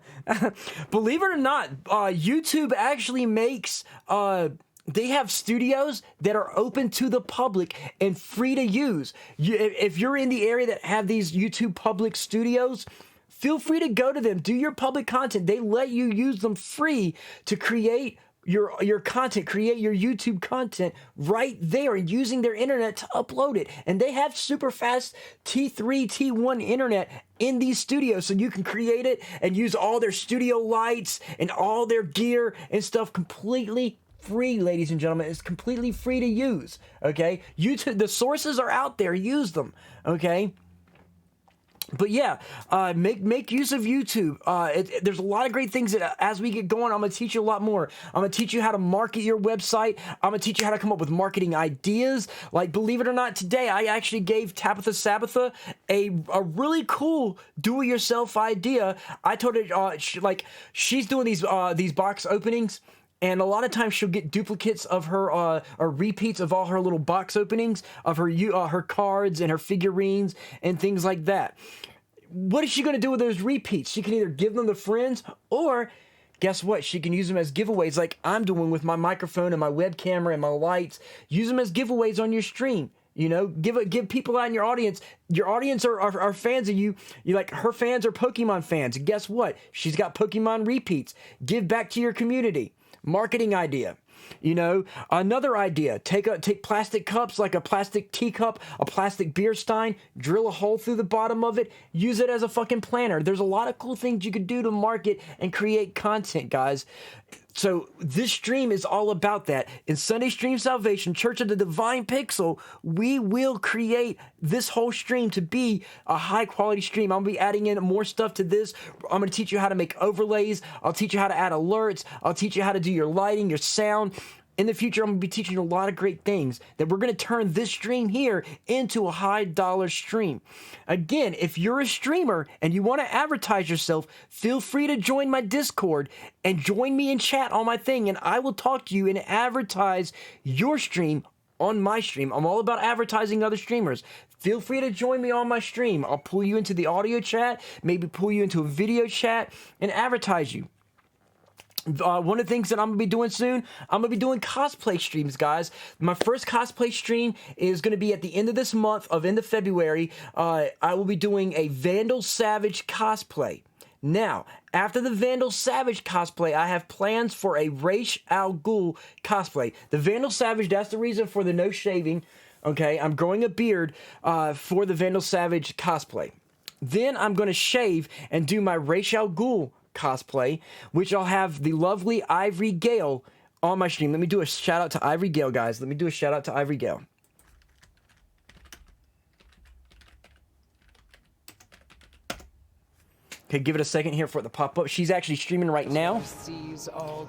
Believe it or not, YouTube actually makes, they have studios that are open to the public and free to use. If you're in the area that have these YouTube public studios, feel free to go to them. Do your public content. They let you use them free to create your content, create your YouTube content right there using their internet to upload it. And they have super fast T3, T1 internet in these studios, so you can create it and use all their studio lights and all their gear and stuff completely free, ladies and gentlemen. It's completely free to use. Okay, YouTube, the sources are out there. Use them. Okay. But yeah, make use of YouTube. There's a lot of great things that as we get going, I'm going to teach you a lot more. I'm going to teach you how to market your website. I'm going to teach you how to come up with marketing ideas. Like, believe it or not, today I actually gave Tabitha Sabbatha a really cool do-it-yourself idea. I told her, she's doing these box openings. And a lot of times she'll get duplicates of her, or repeats of all her little box openings of her cards and her figurines and things like that. What is she going to do with those repeats? She can either give them to friends, or guess what? She can use them as giveaways, like I'm doing with my microphone and my web camera and my lights. Use them as giveaways on your stream. You know, give people out in your audience. Your audience are fans of you. You like, her fans are Pokemon fans. And guess what? She's got Pokemon repeats. Give back to your community. Marketing idea. You know, another idea, take plastic cups, like a plastic teacup, a plastic beer stein, drill a hole through the bottom of it, use it as a fucking planter. There's a lot of cool things you could do to market and create content, guys. So this stream is all about that. In Sunday Stream Salvation, Church of the Divine Pixel, we will create this whole stream to be a high quality stream. I'm going to be adding in more stuff to this. I'm going to teach you how to make overlays. I'll teach you how to add alerts. I'll teach you how to do your lighting, your sound. In the future, I'm going to be teaching you a lot of great things that we're going to turn this stream here into a high dollar stream. Again, if you're a streamer and you want to advertise yourself, feel free to join my Discord and join me in chat on my thing, and I will talk to you and advertise your stream on my stream. I'm all about advertising other streamers. Feel free to join me on my stream. I'll pull you into the audio chat, maybe pull you into a video chat, and advertise you. One of the things that I'm going to be doing soon, I'm going to be doing cosplay streams, guys. My first cosplay stream is going to be at the end of this month, end of February. I will be doing a Vandal Savage cosplay. Now, after the Vandal Savage cosplay, I have plans for a Ra's al Ghul cosplay. The Vandal Savage, that's the reason for the no shaving. Okay, I'm growing a beard for the Vandal Savage cosplay. Then I'm going to shave and do my Ra's al Ghul cosplay, which I'll have the lovely Ivory Gale on my stream. Let me do a shout out to Ivory Gale, guys. Let me do a shout out to Ivory Gale. Okay, give it a second here for it to pop up. She's actually streaming right now.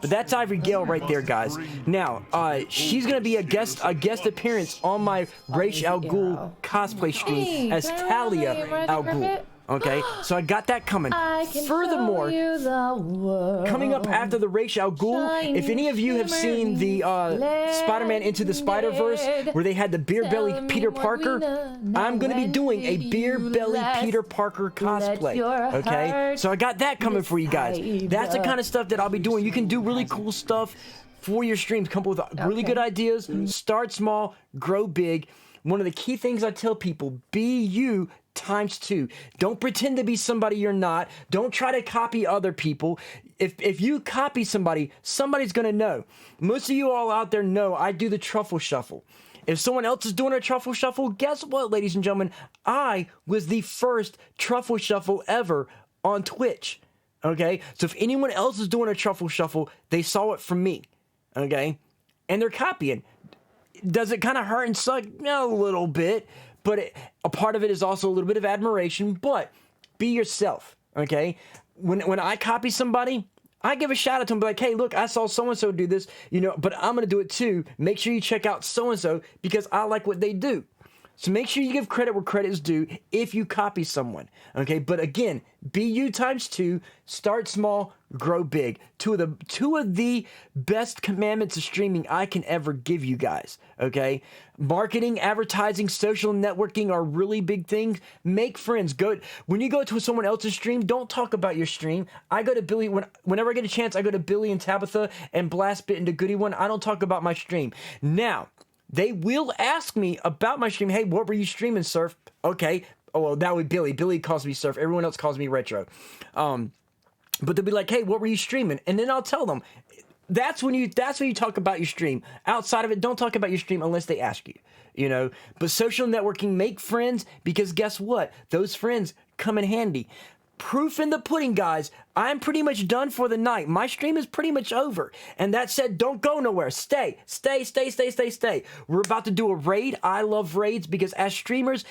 But that's Ivory Gale right there, guys. Now, she's gonna be a guest appearance on my Ra's al Ghul cosplay stream as Talia al Ghul. Okay, so I got that coming. Furthermore, coming up after the Ra's al Ghul, if any of you have seen the Spider-Man Into the Spider-Verse, where they had the beer belly Peter Parker, I'm going to be doing a beer belly Peter Parker cosplay. Okay, so I got that coming for you guys. That's the kind of stuff that I'll be doing. You can do really cool stuff for your streams. Come up with really good ideas. Start small, grow big. One of the key things I tell people, be you ×2. Don't pretend to be somebody you're not. Don't try to copy other people. If you copy somebody, somebody's going to know. Most of you all out there know I do the truffle shuffle. If someone else is doing a truffle shuffle, guess what, ladies and gentlemen? I was the first truffle shuffle ever on Twitch. Okay? So if anyone else is doing a truffle shuffle, they saw it from me. Okay? And they're copying. Does it kind of hurt and suck? A little bit. But a part of it is also a little bit of admiration. But be yourself, okay? When I copy somebody, I give a shout out to them. Be like, hey, look, I saw so-and-so do this, but I'm going to do it too. Make sure you check out so-and-so because I like what they do. So make sure you give credit where credit is due if you copy someone, okay? But again, be you ×2, start small, grow big. Two of the best commandments of streaming I can ever give you guys, okay? Marketing, advertising, social networking are really big things. Make friends. When you go to someone else's stream, don't talk about your stream. I go to Billy, whenever I get a chance, I go to Billy and Tabitha and Blast Bit into Goody One. I don't talk about my stream. Now, they will ask me about my stream. Hey, what were you streaming, Surf? Okay. Oh, well, that would Billy. Billy calls me Surf. Everyone else calls me Retro. But they'll be like, hey, what were you streaming? And then I'll tell them. That's when you talk about your stream. Outside of it, don't talk about your stream unless they ask you. But social networking, make friends, because guess what? Those friends come in handy. Proof in the pudding, guys. I'm pretty much done for the night. My stream is pretty much over. And that said, don't go nowhere. Stay. We're about to do a raid. I love raids because as streamers,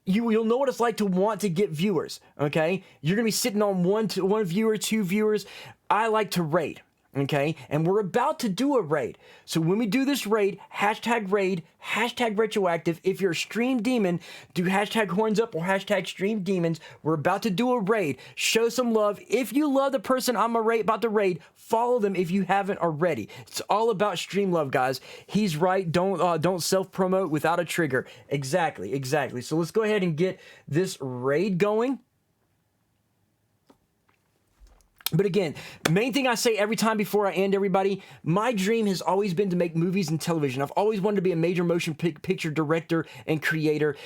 you'll know what it's like to want to get viewers, okay? You're going to be sitting on one viewer, 2 viewers. I like to raid. Okay, and we're about to do a raid. So when we do this raid, #raid, #retroactive. If you're a stream demon, do #horns up or #stream demons. We're about to do a raid. Show some love. If you love the person I'm about to raid, follow them if you haven't already. It's all about stream love, guys. He's right. Don't self-promote without a trigger. Exactly. So let's go ahead and get this raid going. But again, main thing I say every time before I end, everybody, my dream has always been to make movies and television. I've always wanted to be a major motion picture director and creator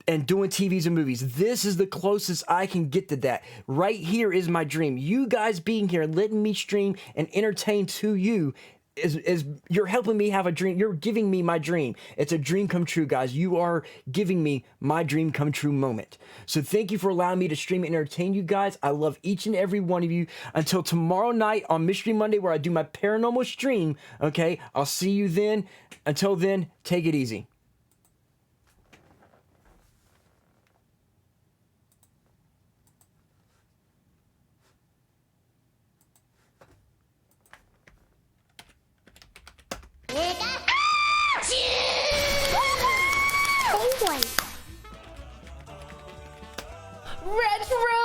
and doing TVs and movies. This is the closest I can get to that. Right here is my dream. You guys being here, letting me stream and entertain to you is you're helping me have a dream. You're giving me my dream. It's a dream come true, guys. You are giving me my dream come true moment. So thank you for allowing me to stream and entertain you guys. I love each and every one of you. Until tomorrow night on Mystery Monday, where I do my paranormal stream, okay? I'll see you then. Until then, take it easy. Retro